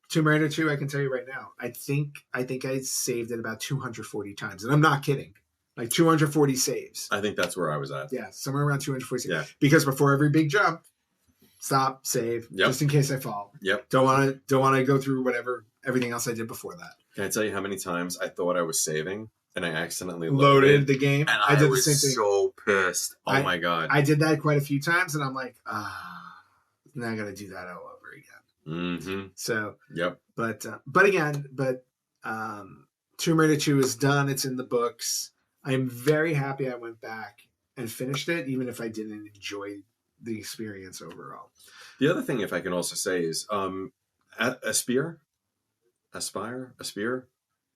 Tomb Raider 2, I can tell you right now, I think I saved it about 240 times. And I'm not kidding. Like 240 saves. I think that's where I was at. Yeah, somewhere around 240 saves. Yeah. Because before every big jump, stop, save, Yep. just in case I fall. Yep. Don't want to go through everything else I did before that. Can I tell you how many times I thought I was saving and I accidentally Loaded the game. And I did was the same thing. so pissed. Oh my God. I did that quite a few times and I'm like, now I got to do that all over again. Mm-hmm. So, yep. But Tomb Raider 2 is done. It's in the books. I'm very happy I went back and finished it, even if I didn't enjoy the experience overall. The other thing, if I can also say, is Aspyr,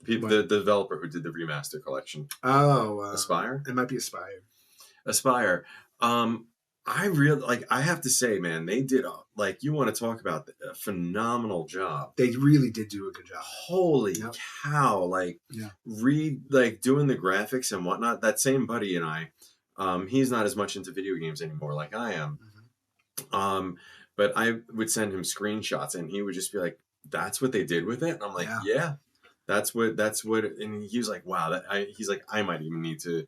the developer who did the remaster collection. Aspyr? It might be Aspyr. Aspyr. I really I have to say, man, they did you want to talk about a phenomenal job. They really did do a good job. Holy cow. Doing the graphics and whatnot. That same buddy and I, he's not as much into video games anymore like I am. Mm-hmm. But I would send him screenshots and he would just be like, that's what they did with it. And I'm like, yeah, that's what, and he was like, wow, he's like, I might even need to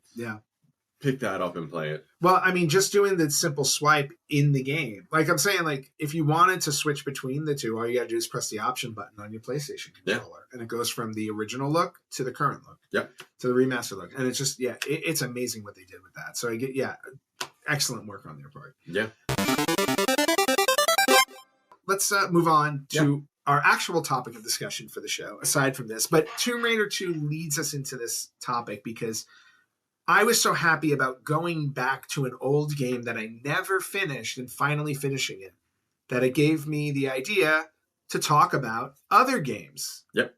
pick that up and play it. Well, I mean, just doing the simple swipe in the game. Like I'm saying, like if you wanted to switch between the two, all you got to do is press the option button on your PlayStation controller. And it goes from the original look to the current look. Yep. To the remaster look. And it's just, it's amazing what they did with that. So I get, excellent work on their part. Yeah. Let's move on to our actual topic of discussion for the show, aside from this. But Tomb Raider 2 leads us into this topic because I was so happy about going back to an old game that I never finished and finally finishing it, that it gave me the idea to talk about other games. Yep.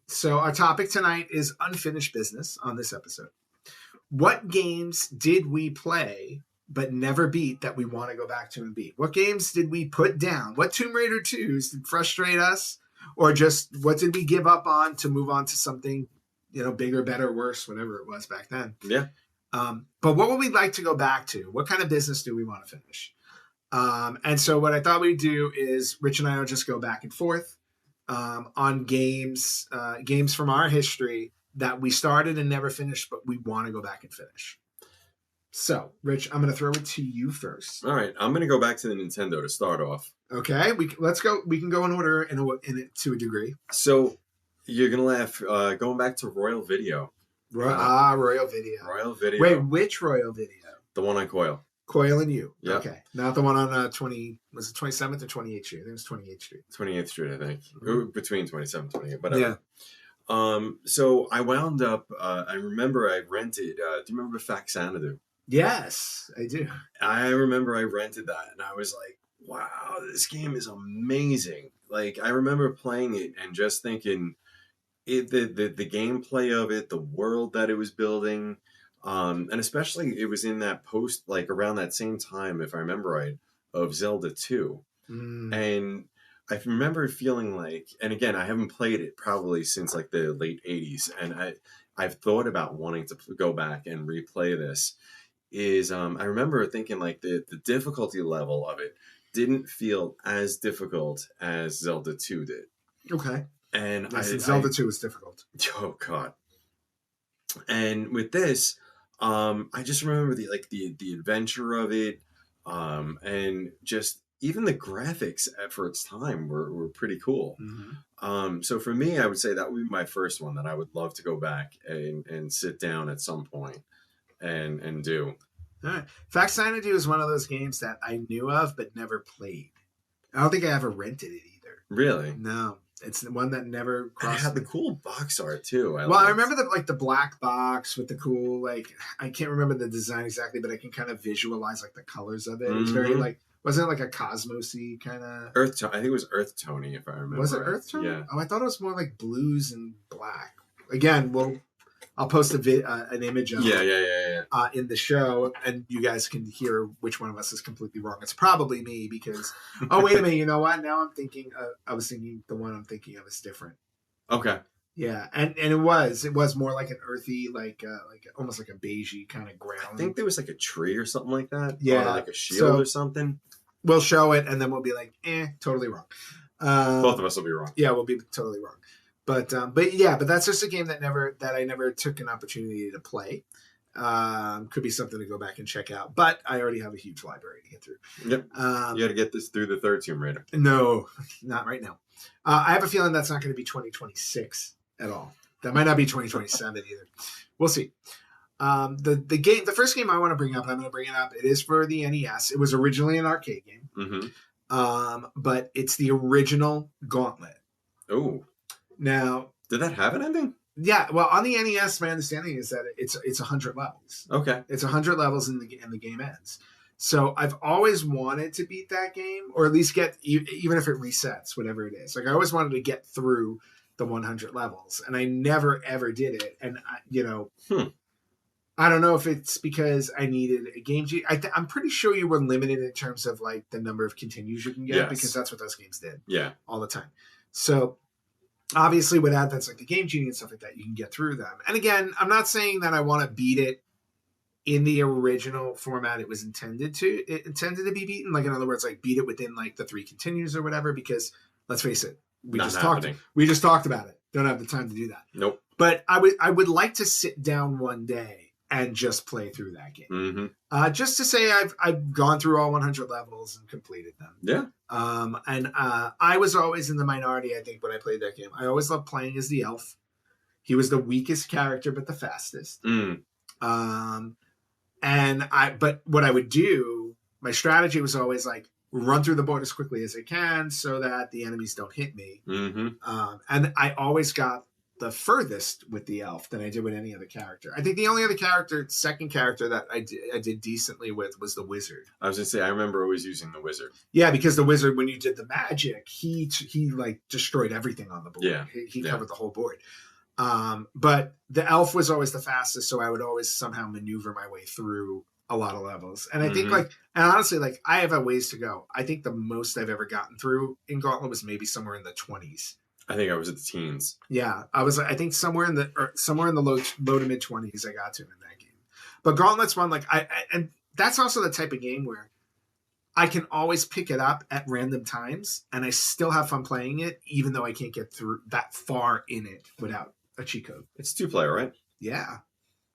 So our topic tonight is unfinished business on this episode. What games did we play but never beat that we want to go back to and beat? What games did we put down? What Tomb Raider 2s did frustrate us? Or just what did we give up on to move on to something, bigger, better, worse, whatever it was back then? Yeah. But what would we like to go back to? What kind of business do we want to finish? And so what I thought we'd do is Rich and I will just go back and forth. on games from our history that we started and never finished, but we want to go back and finish. So, Rich, I'm going to throw it to you first. All right, I'm going to go back to the Nintendo to start off. Okay, let's go. We can go in order in it to a degree. So you're going to laugh. Going back to Royal Video. Royal Video. Royal Video. Wait, which Royal Video? The one on Coil. Coil and you. Yep. Okay, not the one on was it 27th or 28th Street? I think it was 28th Street. 28th Street, I think. Mm-hmm. Between 27th and 28th, whatever. Yeah. So I wound up, I remember I rented, do you remember Faxanadu? Yes, I do. I remember I rented that and I was like, wow, this game is amazing. Like, I remember playing it and just thinking the gameplay of it, the world that it was building, and especially it was in that post, like around that same time, if I remember right, of Zelda 2. And I remember feeling like, and again, I haven't played it probably since like the late 80s, and I've thought about wanting to go back and replay this. I remember thinking like the difficulty level of it didn't feel as difficult as Zelda 2 did. Okay. And Zelda 2 was difficult. Oh God. And with this, I just remember the adventure of it, and just even the graphics for its time were pretty cool. Mm-hmm. So for me, I would say that would be my first one that I would love to go back and sit down at some point and do. All right. Faxanadu is one of those games that I knew of but never played. I don't think I ever rented it either. Really? No. It's the one that never crossed. It had the cool box art too. I remember the black box with the cool, I can't remember the design exactly, but I can kind of visualize like the colors of it. It's very wasn't it like a Cosmos-y kind of Earth Tone? I think it was Earth Tony, if I remember. Was it right. Earth Tone? Yeah. Oh, I thought it was more like blues and black. Again, I'll post an image of it in the show, and you guys can hear which one of us is completely wrong. It's probably me because, oh, wait a minute, you know what? Now I'm thinking, I was thinking the one I'm thinking of is different. Okay. Yeah, and it was more like an earthy, like almost like a beigey kind of ground. I think there was like a tree or something like that. Yeah. Or like a shield or something. We'll show it, and then we'll be like, totally wrong. Both of us will be wrong. Yeah, we'll be totally wrong. But that's just a game that I never took an opportunity to play. Could be something to go back and check out. But I already have a huge library to get through. Yep. You got to get this through the third Tomb Raider. No, not right now. I have a feeling that's not going to be 2026 at all. That might not be 2027 either. We'll see. The first game I want to bring up, I'm going to bring it up. It is for the NES. It was originally an arcade game. Mm-hmm. But it's the original Gauntlet. Oh. Now, did that have an ending? Yeah, well, on the NES, my understanding is that it's 100 levels. Okay. It's 100 levels and the game ends. So I've always wanted to beat that game, or at least get, even if it resets, whatever it is. Like, I always wanted to get through the 100 levels, and I never, ever did it. And, I don't know if it's because I needed a game. I'm pretty sure you were limited in terms of, like, the number of continues you can get, because that's what those games did. Yeah. All the time. So obviously with advents like the Game Genie and stuff like that, you can get through them. And again, I'm not saying that I want to beat it in the original format it was intended to be beaten. Like, in other words, like, beat it within like the 3 continues or whatever, because let's face it, we just talked about it. Don't have the time to do that. Nope. But I would like to sit down one day and just play through that game. Mm-hmm. Just to say I've gone through all 100 levels and completed them. Yeah. And I was always in the minority, I think, when I played that game. I always loved playing as the elf. He was the weakest character, but the fastest. Mm. But what I would do, my strategy was always like, run through the board as quickly as I can so that the enemies don't hit me. Mm-hmm. And I always got the furthest with the elf than I did with any other character. I think the only other second character that I did decently with was the wizard. I was going to say, I remember always using the wizard. Yeah, because the wizard, when you did the magic, he like destroyed everything on the board. Yeah. He covered the whole board. But the elf was always the fastest, so I would always somehow maneuver my way through a lot of levels. And I think and honestly, like, I have a ways to go. I think the most I've ever gotten through in Gauntlet was maybe somewhere in the 20s. I think I was at the teens. Yeah, I think somewhere in the low to mid 20s I got to in that game. But Gauntlet's one, like, and that's also the type of game where I can always pick it up at random times, and I still have fun playing it, even though I can't get through that far in it without a cheat code. It's 2-player, right? Yeah.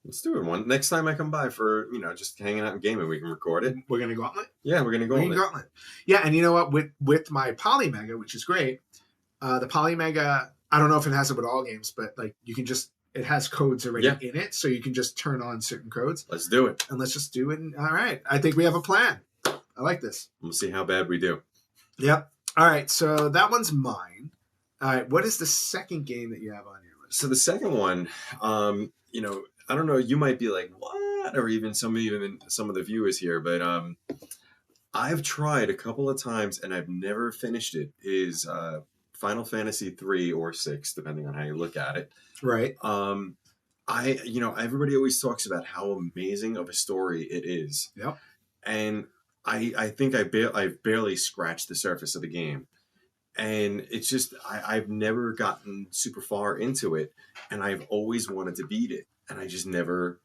Let's do it one. Next time I come by for, just hanging out and gaming, we can record it. We're going to Gauntlet? Yeah, we're going to go on it. Gauntlet. Yeah, and you know what? With my Polymega, which is great, the Polymega, I don't know if it has it with all games, but like you can just, it has codes already in it, so you can just turn on certain codes. Let's do it. And let's just do it. All right. I think we have a plan. I like this. We'll see how bad we do. Yep. All right. So that one's mine. All right. What is the second game that you have on your list? So the second one, I don't know, you might be like, what? Or even some of the viewers here, but I've tried a couple of times and I've never finished it, is Final Fantasy 3 or 6, depending on how you look at it. Right. Everybody always talks about how amazing of a story it is. Yep. And I think I've barely scratched the surface of the game. And it's just, I've never gotten super far into it. And I've always wanted to beat it. And I just never,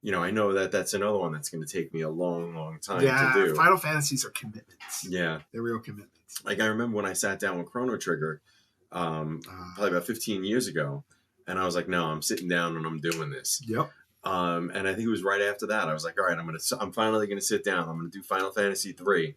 I know that's another one that's going to take me a long, long time to do. Final Fantasies are commitments. Yeah. They're real commitments. Like I remember when I sat down with Chrono Trigger, probably about 15 years ago. And I was like, no, I'm sitting down and I'm doing this. Yep. And I think it was right after that. I was like, all right, I'm finally going to sit down. I'm going to do Final Fantasy 3.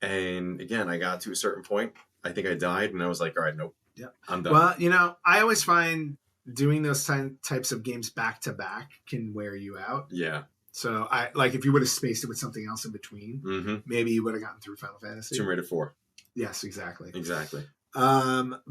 And again, I got to a certain point. I think I died and I was like, all right, nope. Yeah. I'm done. Well, I always find doing those types of games back to back can wear you out. Yeah. So if you would have spaced it with something else in between, maybe you would have gotten through Final Fantasy. Tomb Raider 4. Yes, exactly. Final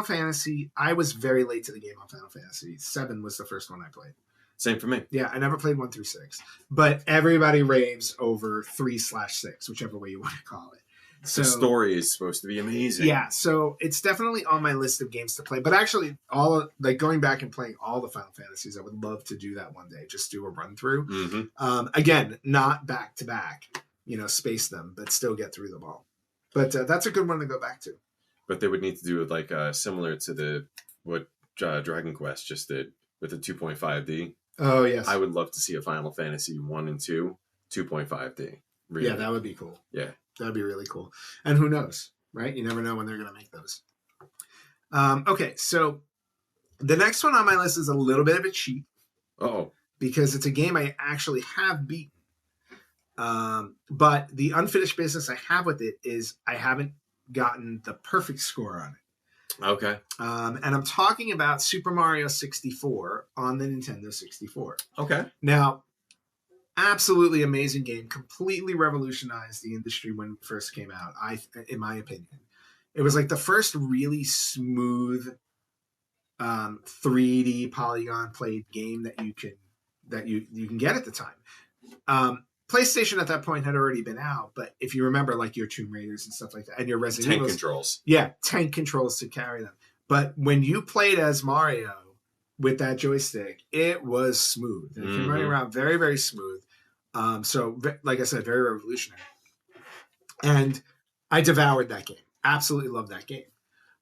Fantasy, I was very late to the game on Final Fantasy. 7 was the first one I played. Same for me. Yeah, I never played 1 through 6. But everybody raves over 3/6, whichever way you want to call it. So, the story is supposed to be amazing. Yeah, so it's definitely on my list of games to play. But actually, going back and playing all the Final Fantasies, I would love to do that one day. Just do a run through. Mm-hmm. Again, not back to back. Space them, but still get through them all. But that's a good one to go back to. But they would need to do it like similar to what Dragon Quest just did with the 2.5D. Oh, yes. I would love to see a Final Fantasy 1 and 2, 2.5D. Really. Yeah, that would be cool. Yeah. That'd be really cool. And who knows, right? You never know when they're going to make those. Okay, so the next one on my list is a little bit of a cheat. Uh-oh. Because it's a game I actually have beaten. But the unfinished business I have with it is I haven't gotten the perfect score on it. Okay. And I'm talking about Super Mario 64 on the Nintendo 64. Okay. Now, absolutely amazing game. Completely revolutionized the industry when it first came out, in my opinion. It was like the first really smooth 3D polygon played game that you can get at the time. PlayStation at that point had already been out, but if you remember, like your Tomb Raiders and stuff like that, and your Resident Evil controls, tank controls to carry them. But when you played as Mario with that joystick, it was smooth. And it came running around very, very smooth. So, like I said, very revolutionary. And I devoured that game. Absolutely loved that game.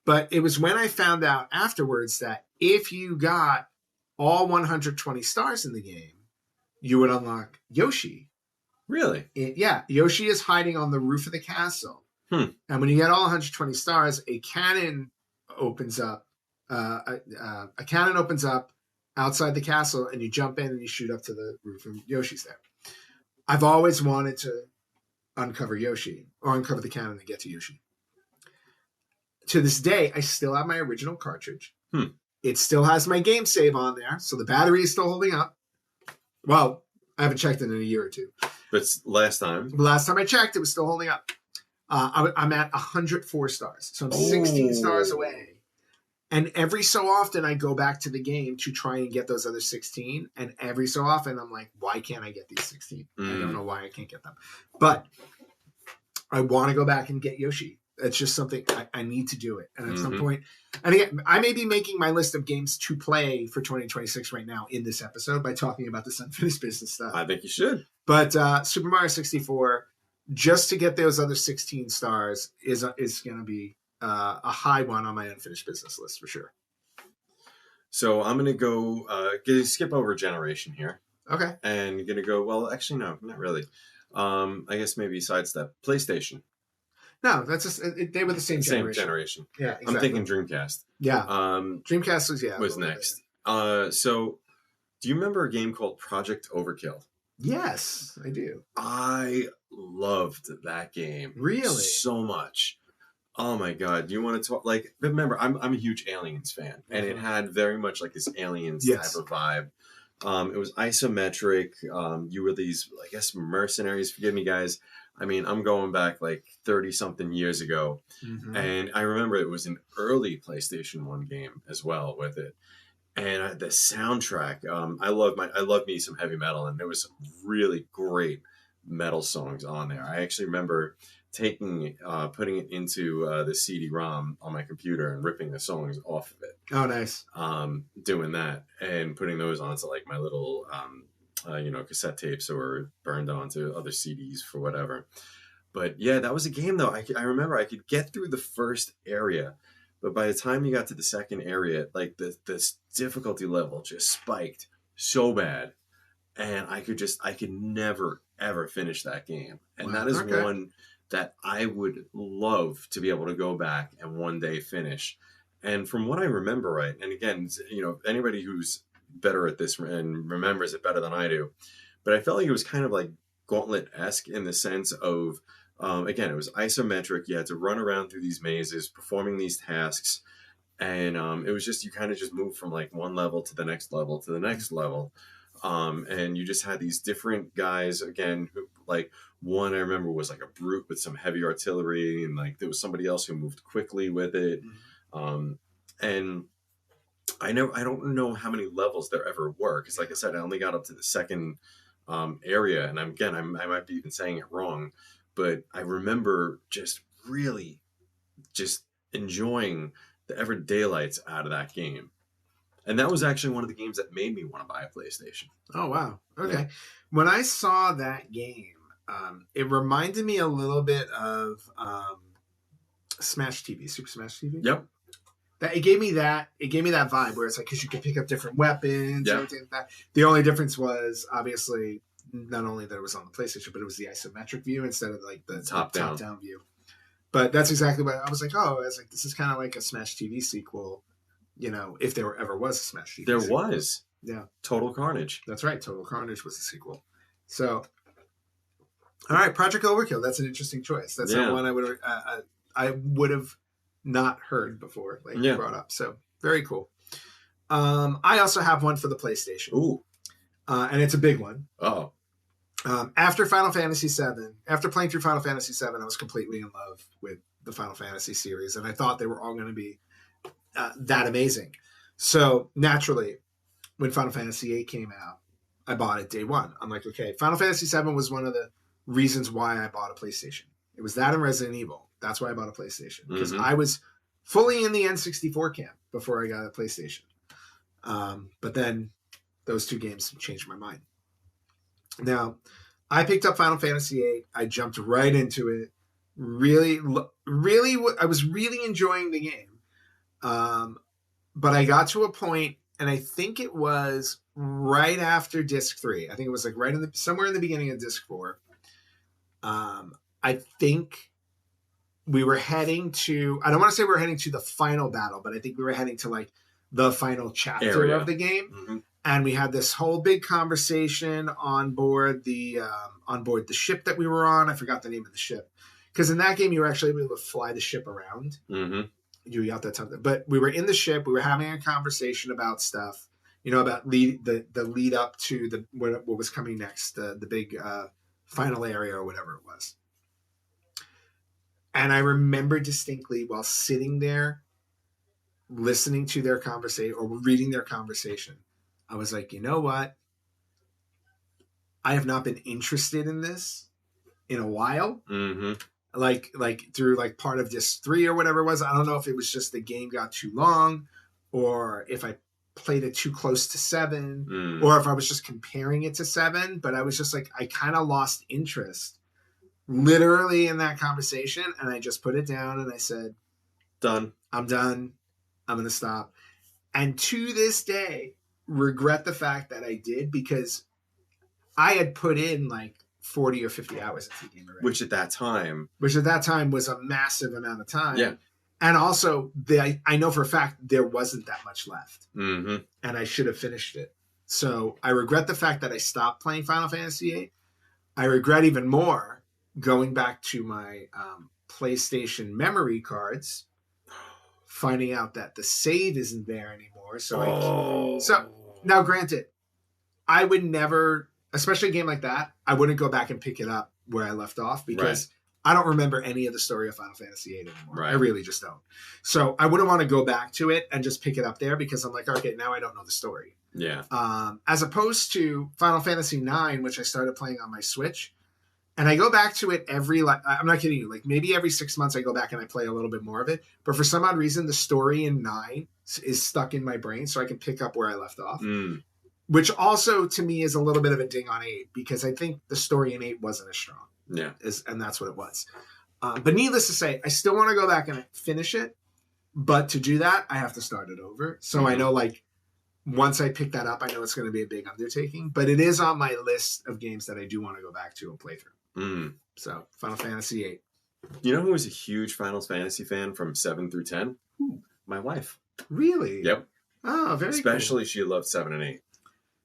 But it was when I found out afterwards that if you got all 120 stars in the game, you would unlock Yoshi. Really? Yoshi is hiding on the roof of the castle. And when you get all 120 stars, a cannon opens up. A cannon opens up outside the castle, and you jump in and you shoot up to the roof, and Yoshi's there. I've always wanted to uncover Yoshi, or uncover the cannon to get to Yoshi. To this day, I still have my original cartridge. It still has my game save on there, so the battery is still holding up. Well, I haven't checked it in a year or two. But last time I checked, it was still holding up. I'm at 104 stars, so I'm 16 stars away. And every so often, I go back to the game to try and get those other 16. And every so often, I'm like, why can't I get these 16? I don't know why I can't get them. But I want to go back and get Yoshi. It's just something I need to do it. And at some point, and again, I may be making my list of games to play for 2026 right now in this episode by talking about this unfinished business stuff. I think you should. But Super Mario 64, just to get those other 16 stars is going to be a high one on my unfinished business list for sure. So I'm going to go skip over a generation here. Okay. And going to go, well, actually, no, not really. I guess maybe sidestep PlayStation. No, that's just they were the same Same generation. generation. Yeah, exactly. I'm thinking Dreamcast. Yeah, Um, Dreamcast was a was little next. So, do you remember a game called Project Overkill? bit. Yes, I do. I loved that game Really? so much. Oh my god! You want to talk like? Remember, I'm a huge Aliens fan, and it had very much like this Aliens Yes. type of vibe. It was isometric. You were these, I guess, mercenaries. Forgive me, guys. I mean, I'm going back like 30 something years ago, Mhm. and I remember it was an early PlayStation 1 game as well with it. And the soundtrack, I love me some heavy metal, and there was some really great metal songs on there. I actually remember putting it into the CD-ROM on my computer and ripping the songs off of it. Oh, nice. Doing that and putting those onto like my little cassette tapes or burned onto other CDs for whatever. But yeah, that was a game though. I remember I could get through the first area, but by the time you got to the second area, like the difficulty level just spiked so bad, and I could never ever finish that game. And Wow, that is okay. one that I would love to be able to go back and one day finish. And from what I remember, right, and again, anybody who's better at this and remembers it better than I do, but I felt like it was kind of like Gauntlet-esque in the sense of, again, it was isometric. You had to run around through these mazes, performing these tasks, and it was just you kind of just moved from like one level to the next level to the next level, and you just had these different guys again who like. One I remember was like a brute with some heavy artillery, and like there was somebody else who moved quickly with it. And I don't know how many levels there ever were because, like I said, I only got up to the second area, and I might be even saying it wrong, but I remember just really just enjoying the ever daylights out of that game. And that was actually one of the games that made me want to buy a PlayStation. Oh, wow. Okay. Yeah. When I saw that game, it reminded me a little bit of Smash TV, Super Smash TV. Yep. It gave me that vibe where it's like because you could pick up different weapons, Yeah. and everything like that. The only difference was obviously not only that it was on the PlayStation, but it was the isometric view instead of like the Top-down. top-down view. But that's exactly what I was like. Oh, I was like, this is kind of like a Smash TV sequel. If there ever was a Smash TV. There sequel. was. Yeah. Total Carnage. That's right. Total Carnage was the sequel. So, all right, Project Overkill. That's an interesting choice. That's not one I would have not heard before, like you brought up. So very cool. I also have one for the PlayStation. Ooh. And it's a big one. Oh. After Final Fantasy VII, after playing through Final Fantasy VII, I was completely in love with the Final Fantasy series, and I thought they were all going to be that amazing. So naturally, when Final Fantasy VIII came out, I bought it day one. I'm like, okay, Final Fantasy VII was one of the reasons why I bought a PlayStation. It was that and Resident Evil. That's why I bought a PlayStation. Because I was fully in the N64 camp before I got a PlayStation. But then those two games changed my mind. Now, I picked up Final Fantasy VIII. I jumped right into it. Really, I was really enjoying the game. But I got to a point, and I think it was right after Disc 3. I think it was like somewhere in the beginning of Disc 4. I think we were heading to, I don't want to say we were heading to the final battle, but I think we were heading to like the final chapter of the game. Mm-hmm. And we had this whole big conversation on board the ship that we were on. I forgot the name of the ship. Because in that game, you were actually able to fly the ship around. Mm-hmm. You got that something. But we were in the ship. We were having a conversation about stuff, about the lead up to what was coming next, the big final area or whatever it was. And I remember distinctly while sitting there, listening to their conversation or reading their conversation, I was like, you know what? I have not been interested in this in a while. Mm-hmm. Like through like part of Disc 3 or whatever it was. I don't know if it was just the game got too long or if I played it too close to 7 or if I was just comparing it to 7. But I was just like, I kind of lost interest literally in that conversation. And I just put it down and I said, Done. I'm done. I'm going to stop. And to this day, regret the fact that I did because I had put in like 40 or 50 hours into the game already. Which at that time was a massive amount of time. Yeah. And also, I know for a fact there wasn't that much left. Mm-hmm. And I should have finished it. So I regret the fact that I stopped playing Final Fantasy VIII. I regret even more going back to my PlayStation memory cards, finding out that the save isn't there anymore. So now, granted, I would never, especially a game like that, I wouldn't go back and pick it up where I left off because I don't remember any of the story of Final Fantasy VIII anymore. Right. I really just don't. So I wouldn't want to go back to it and just pick it up there because I'm like, okay, now I don't know the story. Yeah. As opposed to Final Fantasy IX, which I started playing on my Switch. And I go back to it I'm not kidding you, like maybe every 6 months I go back and I play a little bit more of it. But for some odd reason, the story in 9 is stuck in my brain so I can pick up where I left off. Which also to me is a little bit of a ding on 8 because I think the story in 8 wasn't as strong. Yeah. And that's what it was. But needless to say, I still want to go back and finish it. But to do that, I have to start it over. So I know like once I pick that up, I know it's going to be a big undertaking. But it is on my list of games that I do want to go back to and play through. So Final Fantasy VIII. You know who was a huge Final Fantasy fan from 7 through 10? My wife. Really? Yep. Oh, very Especially cool. she loved 7 and 8.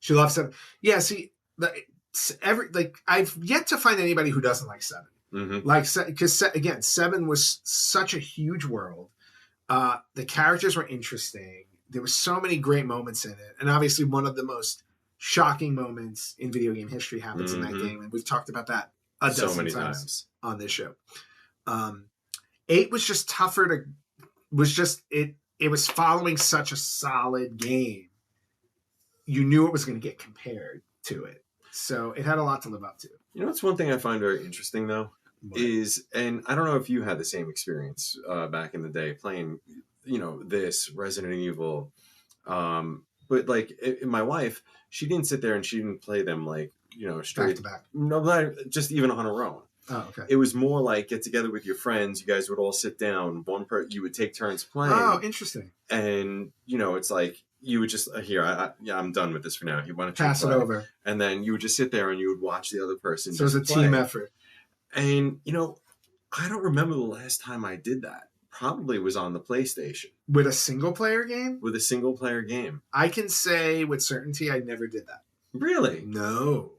She loves 7. Yeah, see, I've yet to find anybody who doesn't like 7. Mm-hmm. Like, because again, 7 was such a huge world. The characters were interesting. There were so many great moments in it. And obviously one of the most shocking moments in video game history happens in that game. And we've talked about that a dozen many times on this show. 8 was just tougher it was following such a solid game. You knew it was going to get compared to it. So it had a lot to live up to. You know what's one thing I find very interesting though? Is, and I don't know if you had the same experience back in the day playing, this Resident Evil. But like my wife, she didn't sit there and she didn't play them like, straight Back to back. No, not just even on her own. Oh, okay. It was more like get together with your friends. You guys would all sit down. You would take turns playing. Oh, interesting. And it's like you would just I'm done with this for now. You want to Pass it over, and then you would just sit there and you would watch the other person. So it was a team effort. And I don't remember the last time I did that. Probably was on the PlayStation With a single player game? with a single player game. I can say with certainty I never did that. Really? No.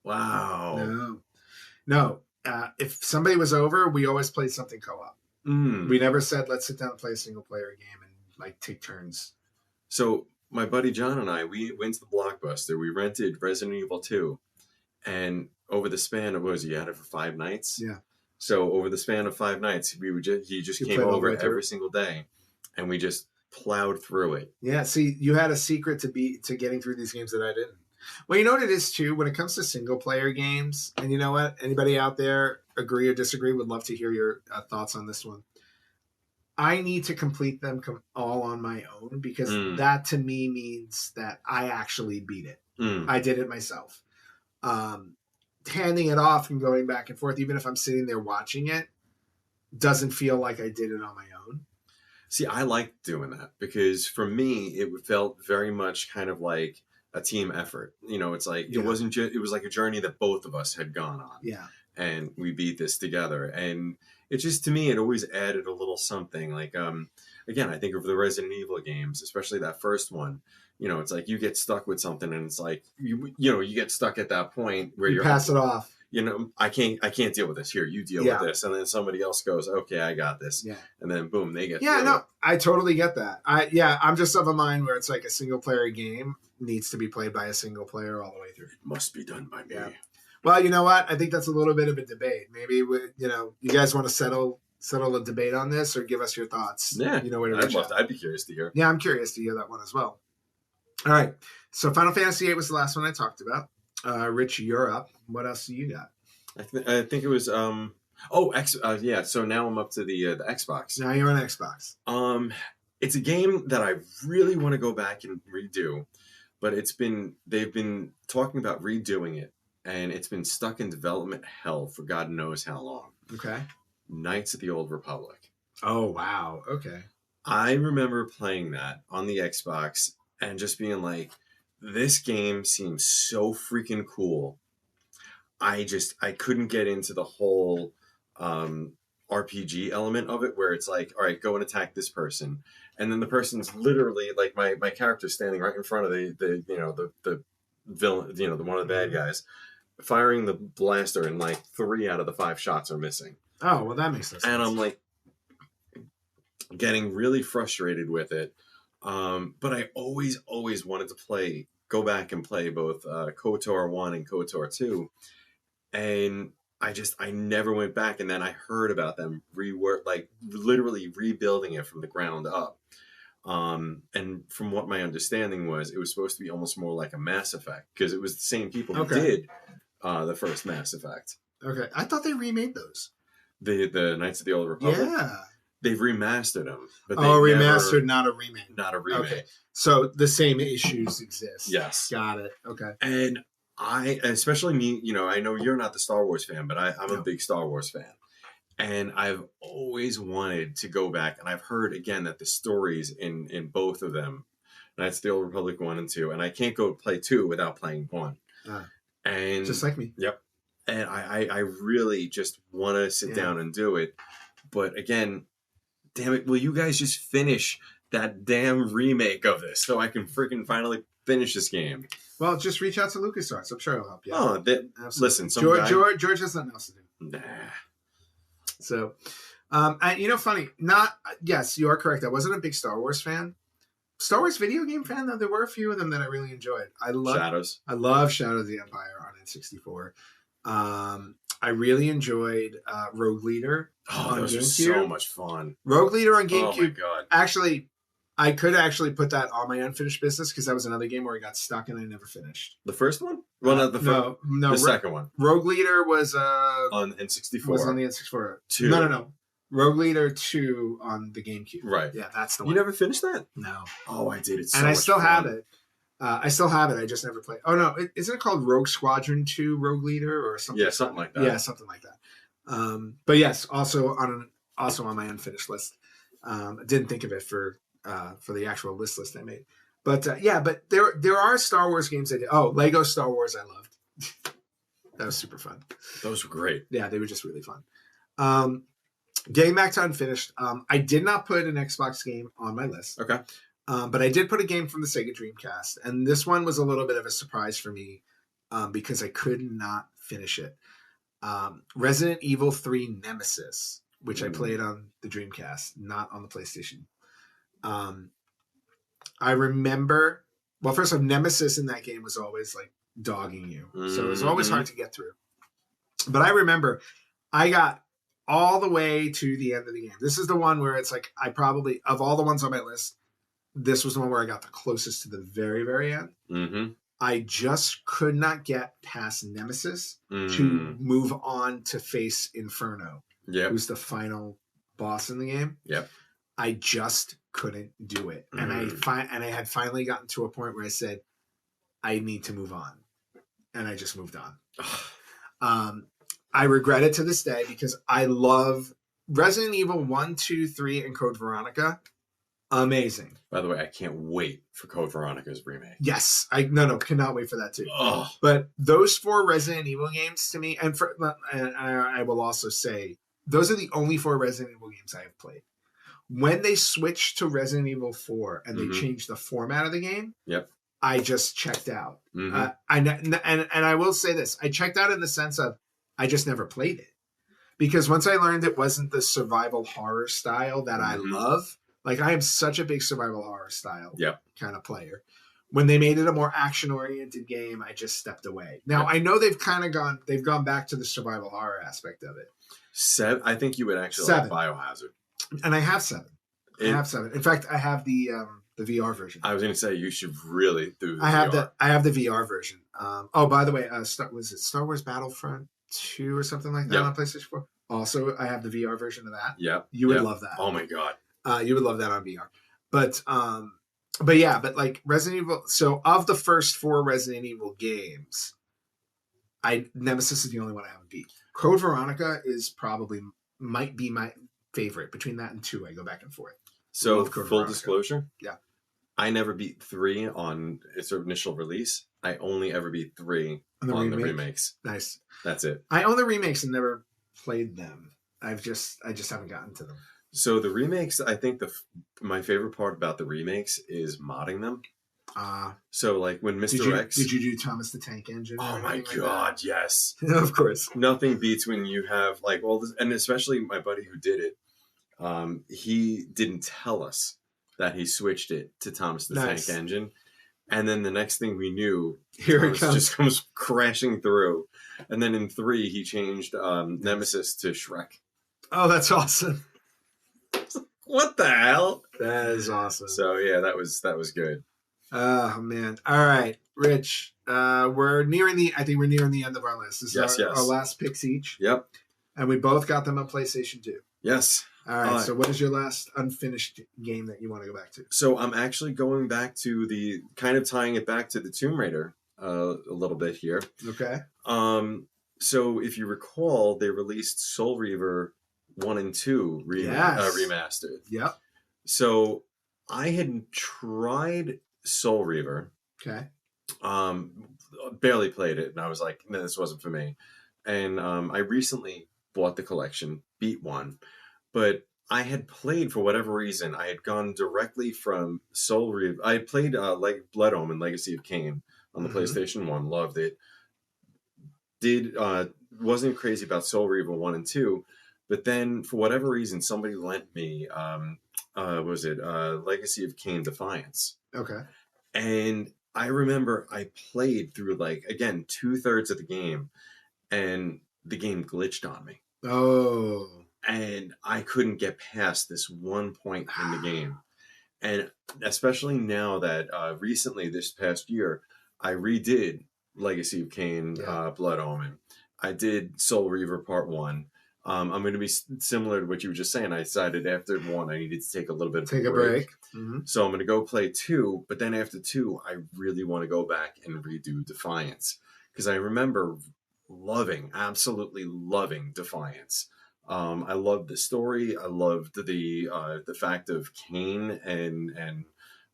Wow. No. If somebody was over, we always played something co-op. We never said, let's sit down and play a single player game and like take turns. So my buddy John and I, we went to the Blockbuster. We rented Resident Evil 2. And over the span of, you had it for 5 nights? Yeah. So over the span of 5 nights, he just came over every single day. And we just plowed through it. Yeah, see, you had a secret to getting through these games that I didn't. Well, you know what it is too, when it comes to single player games, and you know what, anybody out there agree or disagree, would love to hear your thoughts on this one. I need to complete them all on my own because that to me means that I actually beat it. I did it myself. Handing it off and going back and forth, even if I'm sitting there watching it, doesn't feel like I did it on my own. See, I like doing that because for me, it felt very much kind of like a team effort. It's like, it wasn't just, it was like a journey that both of us had gone on. Yeah. And we beat this together. And it just, to me, it always added a little something. Like, again, I think of the Resident Evil games, especially that first one. It's like you get stuck with something and it's like, you get stuck at that point where you pass it off. I can't deal with this. Here, you deal with this. And then somebody else goes, okay, I got this. Yeah. And then boom, they get through it. I totally get that. I'm just of a mind where it's like a single player game needs to be played by a single player all the way through. It must be done by me. Yeah. Well, you know what? I think that's a little bit of a debate. Maybe, you guys want to settle a debate on this or give us your thoughts. Yeah. I'd be curious to hear. Yeah, I'm curious to hear that one as well. All right. So Final Fantasy VIII was the last one I talked about. Rich, you're up. What else do you got? I think it was so now I'm up to the Xbox. Now you're on Xbox. It's a game that I really want to go back and redo, but they've been talking about redoing it, and it's been stuck in development hell for God knows how long. Okay. Knights of the Old Republic. Oh wow. Okay. I remember playing that on the Xbox and just being like, this game seems so freaking cool. I couldn't get into the whole RPG element of it, where it's like, all right, go and attack this person, and then the person's literally like my character's standing right in front of the villain, the one of the bad guys, firing the blaster, and like 3 out of the 5 shots are missing. Oh, well, that makes sense. And I'm like getting really frustrated with it. But I always wanted to go back and play both KOTOR 1 and KOTOR 2. And I never went back. And then I heard about them literally rebuilding it from the ground up. And from what my understanding was, it was supposed to be almost more like a Mass Effect, because it was the same people who did the first Mass Effect. Okay. I thought they remade those. The Knights of the Old Republic. Yeah. They've remastered them. But remastered, not a remake. Not a remake. Okay. So the same issues exist. Yes. Got it. Okay. And especially me, I know you're not the Star Wars fan, but I'm a big Star Wars fan. And I've always wanted to go back, and I've heard again that the stories in both of them, Knights of the Old Republic 1 and 2, and I can't go play 2 without playing 1. And just like me. Yep. And I really just want to sit down and do it. But again, damn it, will you guys just finish that damn remake of this so I can freaking finally finish this game? Well, just reach out to LucasArts. I'm sure he'll help you. Oh, listen, George has nothing else to do. Nah. So, and funny, yes, you are correct. I wasn't a big Star Wars fan. Star Wars video game fan, though. There were a few of them that I really enjoyed. I love Shadow of the Empire on N64. I really enjoyed Rogue Leader on those GameCube. are so much fun. Rogue Leader on GameCube. Oh my god! Actually, I could actually put that on my unfinished business, because that was another game where I got stuck and I never finished. The first one? Well, not the first. No. The second one Rogue Leader was on N64. Was on the N64. 2. No. Rogue Leader 2 on the GameCube. Right. Yeah, that's the one. You never finished that? No. Oh, I did. It's so and I much still fun. have it. I still have it. I just never played. Oh no, isn't it called Rogue Squadron 2 Rogue Leader or something? Yeah, something like that. Yeah, something like that. But yes, also on my unfinished list. I didn't think of it for the actual list I made. But but there are Star Wars games I did. Oh, Lego Star Wars I loved. That was super fun. Those were great. Yeah, they were just really fun. Getting back to unfinished, I did not put an Xbox game on my list. Okay. But I did put a game from the Sega Dreamcast, and this one was a little bit of a surprise for me because I could not finish it. Resident Evil 3 Nemesis, which I played on the Dreamcast, not on the PlayStation. I remember, well, first of all, Nemesis in that game was always like dogging you, so it was always hard to get through. But I remember I got all the way to the end of the game. This is the one where it's like, I probably, of all the ones on my list, this was the one where I got the closest to the very, very end. Mm-hmm. I just could not get past Nemesis to move on to face Inferno, who's the final boss in the game. Yep. I just couldn't do it. And I had finally gotten to a point where I said, I need to move on. And I just moved on. I regret it to this day because I love Resident Evil 1, 2, 3, and Code Veronica. Amazing. By the way, I can't wait for Code Veronica's remake. Yes. Cannot wait for that too. Oh. But those 4 Resident Evil games to me, and I will also say, those are the only 4 Resident Evil games I have played. When they switched to Resident Evil 4 and they changed the format of the game, I just checked out. And I will say this, I checked out in the sense of I just never played it. Because once I learned it wasn't the survival horror style that I love, like I am such a big survival horror style kind of player. When they made it a more action-oriented game, I just stepped away. Now, I know they've gone back to the survival horror aspect of it. 7, I think you would actually like Biohazard. And I have 7. In fact, I have the VR version. I was going to say you should really do the VR. I have the VR version. By the way, was it Star Wars Battlefront 2 or something like that on PlayStation 4? Also, I have the VR version of that. Yeah. You would love that. Oh my god. You would love that on VR. But like Resident Evil, so of the first 4 Resident Evil games, Nemesis is the only one I haven't beat. Code Veronica might be my favorite. Between that and 2, I go back and forth. So full disclosure, I never beat 3 on its initial release. I only ever beat 3 On the on the remake? remakes. Nice. That's it. I own the remakes and never played them. I just haven't gotten to them. So the remakes, I think my favorite part about the remakes is modding them. So like when Mr. X, did you do Thomas the Tank Engine? oh my god, yes. Of course. Nothing beats when you have like all this, and especially my buddy who did it. He didn't tell us that he switched it to Thomas the Nice. Tank Engine, and then the next thing we knew, Here it Thomas comes. just comes crashing through. And then in 3, he changed Nemesis to Shrek. Oh, that's awesome. What the hell? That is awesome. So yeah, that was good. Oh man! All right, Rich. We're nearing the. I think we're nearing the end of our list. This is Yes. our last picks each, Yep. and we both got them on PlayStation 2. Yes. All right. So, what is your last unfinished game that you want to go back to? So I'm actually going back to the kind of tying it back to the Tomb Raider a little bit here. Okay. So if you recall, they released Soul Reaver 1 and 2 Yes. remastered. Yep. So I had tried Soul Reaver, Okay. barely played it, and I was like, no, this wasn't for me. And I recently bought the collection, beat 1, but I had played, for whatever reason, I had gone directly from Soul Reaver. I had played Blood Omen, Legacy of Kain on the Mhm. PlayStation 1, loved it. Wasn't crazy about Soul Reaver 1 and 2, but then for whatever reason, somebody lent me, Legacy of Kain Defiance. Okay. And I remember I played through, like, again, 2/3 of the game, and the game glitched on me. Oh. And I couldn't get past this one point in the game. And especially now that recently, this past year, I redid Legacy of Kain, Yeah. Blood Omen. I did Soul Reaver Part 1. I'm going to be similar to what you were just saying. I decided after 1, I needed to take a little bit of Take a break. Mm-hmm. So I'm going to go play 2. But then after 2, I really want to go back and redo Defiance. Because I remember absolutely loving Defiance. I loved the story. I loved the fact of Kain and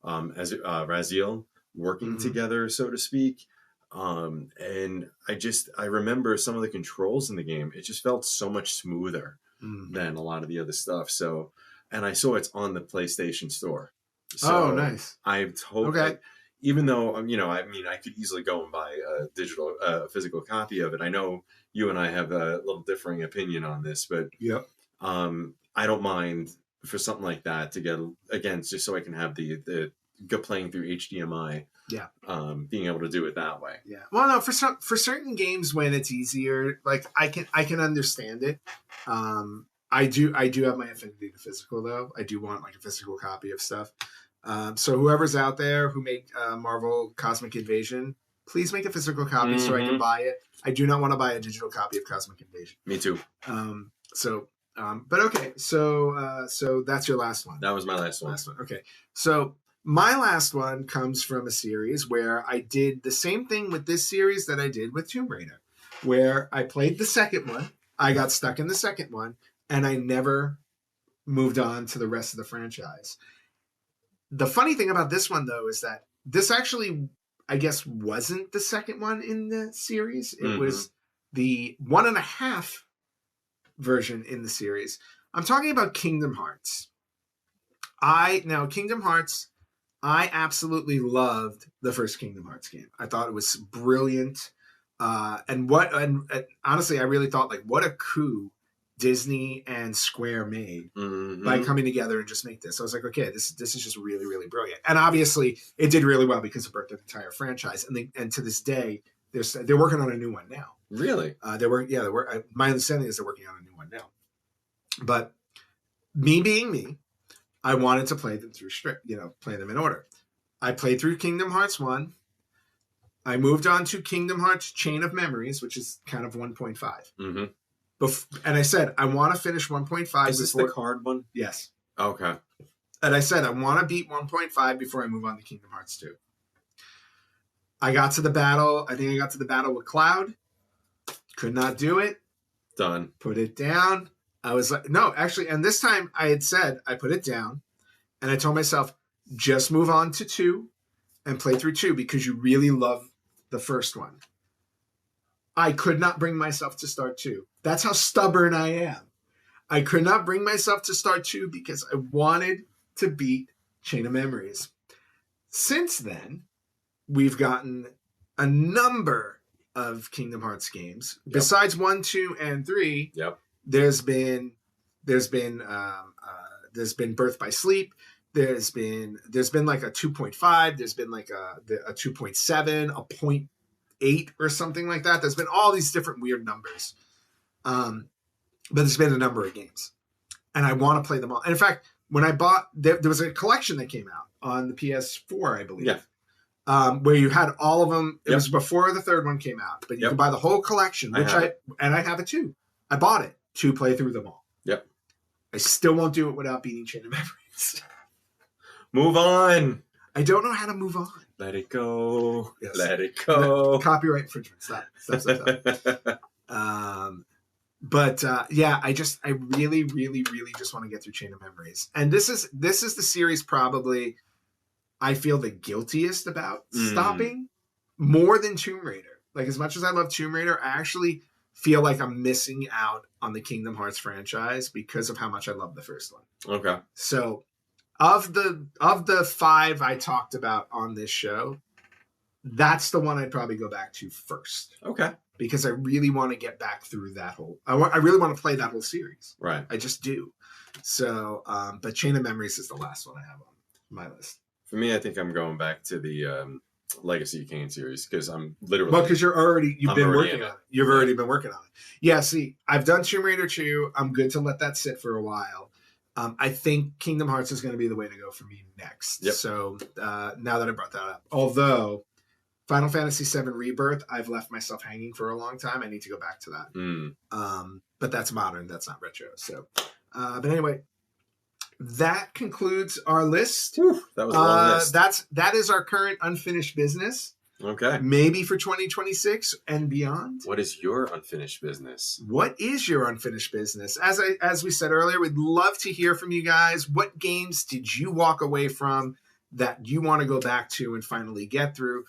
Raziel working Mhm. together, so to speak. And I remember some of the controls in the game. It just felt so much smoother Mm. than a lot of the other stuff. So, and I saw it's on the PlayStation Store. So Oh, nice. I've totally, Okay. even though, I could easily go and buy a physical copy of it. I know you and I have a little differing opinion on this, but Yep. I don't mind for something like that to get, again, just so I can have the go playing through HDMI. Yeah. Being able to do it that way. Yeah. Well, no, for certain games when it's easier, like I can understand it. I do have my affinity to physical though. I do want like a physical copy of stuff. So whoever's out there who made Marvel Cosmic Invasion, please make a physical copy so I can buy it. I do not want to buy a digital copy of Cosmic Invasion. Me too. But okay. So that's your last one. That was my last one. Last one. Okay. So my last one comes from a series where I did the same thing with this series that I did with Tomb Raider, where I played the second one. I got stuck in the second one, and I never moved on to the rest of the franchise. The funny thing about this one, though, is that this actually, I guess, wasn't the second one in the series. It was the 1.5 version in the series. I'm talking about Kingdom Hearts. Kingdom Hearts, I absolutely loved the first Kingdom Hearts game. I thought it was brilliant. And honestly, I really thought, like, what a coup Disney and Square made by coming together and just make this. I was like, okay, this is just really, really brilliant. And obviously it did really well because it broke the entire franchise. And to this day, they're working on a new one now. Really? My understanding is they're working on a new one now. But me being me, I wanted to play them play them in order. I played through Kingdom Hearts 1. I moved on to Kingdom Hearts Chain of Memories, which is kind of 1.5. Mm-hmm. And I said, I want to finish 1.5. Is this the card one? Yes. Okay. And I said, I want to beat 1.5 before I move on to Kingdom Hearts 2. I got to the battle. I think I got to the battle with Cloud. Could not do it. Done. Put it down. I was like, no, actually, and this time I had said, I put it down. And I told myself, just move on to 2 and play through 2 because you really love the first one. I could not bring myself to start 2. That's how stubborn I am. I could not bring myself to start 2 because I wanted to beat Chain of Memories. Since then, we've gotten a number of Kingdom Hearts games. Yep. Besides 1, 2, and 3, Yep. there's been Birth by Sleep. There's been like a 2.5. There's been like a 2.7, a 0.8 or something like that. There's been all these different weird numbers. But there's been a number of games. And I want to play them all. And in fact, when I bought, there was a collection that came out on the PS4, I believe. Yeah. Where you had all of them. It Yep. was before the third one came out. But you Yep. could buy the whole collection, I have it too. I bought it to play through them all. Yep. I still won't do it without beating Chain of Memories. Move on. I don't know how to move on. Let it go. Yes. Let it go. Copyright infringement. Stop. Yeah, I really, really, really just want to get through Chain of Memories. And this is the series probably I feel the guiltiest about stopping more than Tomb Raider. Like, as much as I love Tomb Raider, I actually feel like I'm missing out on the Kingdom Hearts franchise because of how much I love the first one. Okay. So of the 5 I talked about on this show, that's the one I'd probably go back to first. Okay. Because I really want to get back through that whole... I really want to play that whole series. Right. I just do. So, but Chain of Memories is the last one I have on my list. For me, I think I'm going back to the Legacy of Kain series because I'm literally... Well, because you've already been working in on it. it. You've already been working on it. Yeah, see, I've done Tomb Raider 2. I'm good to let that sit for a while. I think Kingdom Hearts is going to be the way to go for me next. Yep. So now that I brought that up. Although Final Fantasy VII Rebirth, I've left myself hanging for a long time. I need to go back to that. But that's modern. That's not retro. So, but anyway, that concludes our list. Whew, that was a long list. That is our current unfinished business. Okay. Maybe for 2026 and beyond. What is your unfinished business? What is your unfinished business? As we said earlier, we'd love to hear from you guys. What games did you walk away from that you want to go back to and finally get through?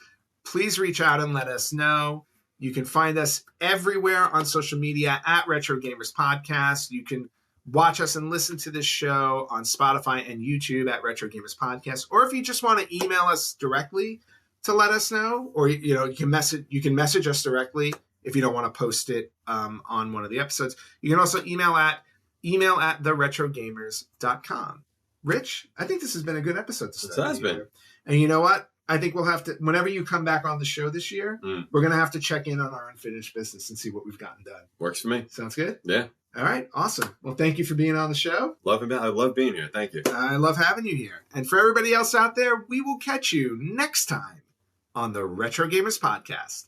Please reach out and let us know. You can find us everywhere on social media at Retro Gamers Podcast. You can watch us and listen to this show on Spotify and YouTube at Retro Gamers Podcast. Or if you just want to email us directly to let us know, or you can message us directly if you don't want to post it on one of the episodes. You can also email at theretrogamers.com. Rich, I think this has been a good episode to start. It has been. And you know what? I think we'll have to, whenever you come back on the show this year, we're going to have to check in on our unfinished business and see what we've gotten done. Works for me. Sounds good? Yeah. All right. Awesome. Well, thank you for being on the show. I love being here. Thank you. I love having you here. And for everybody else out there, we will catch you next time on the Retro Gamers Podcast.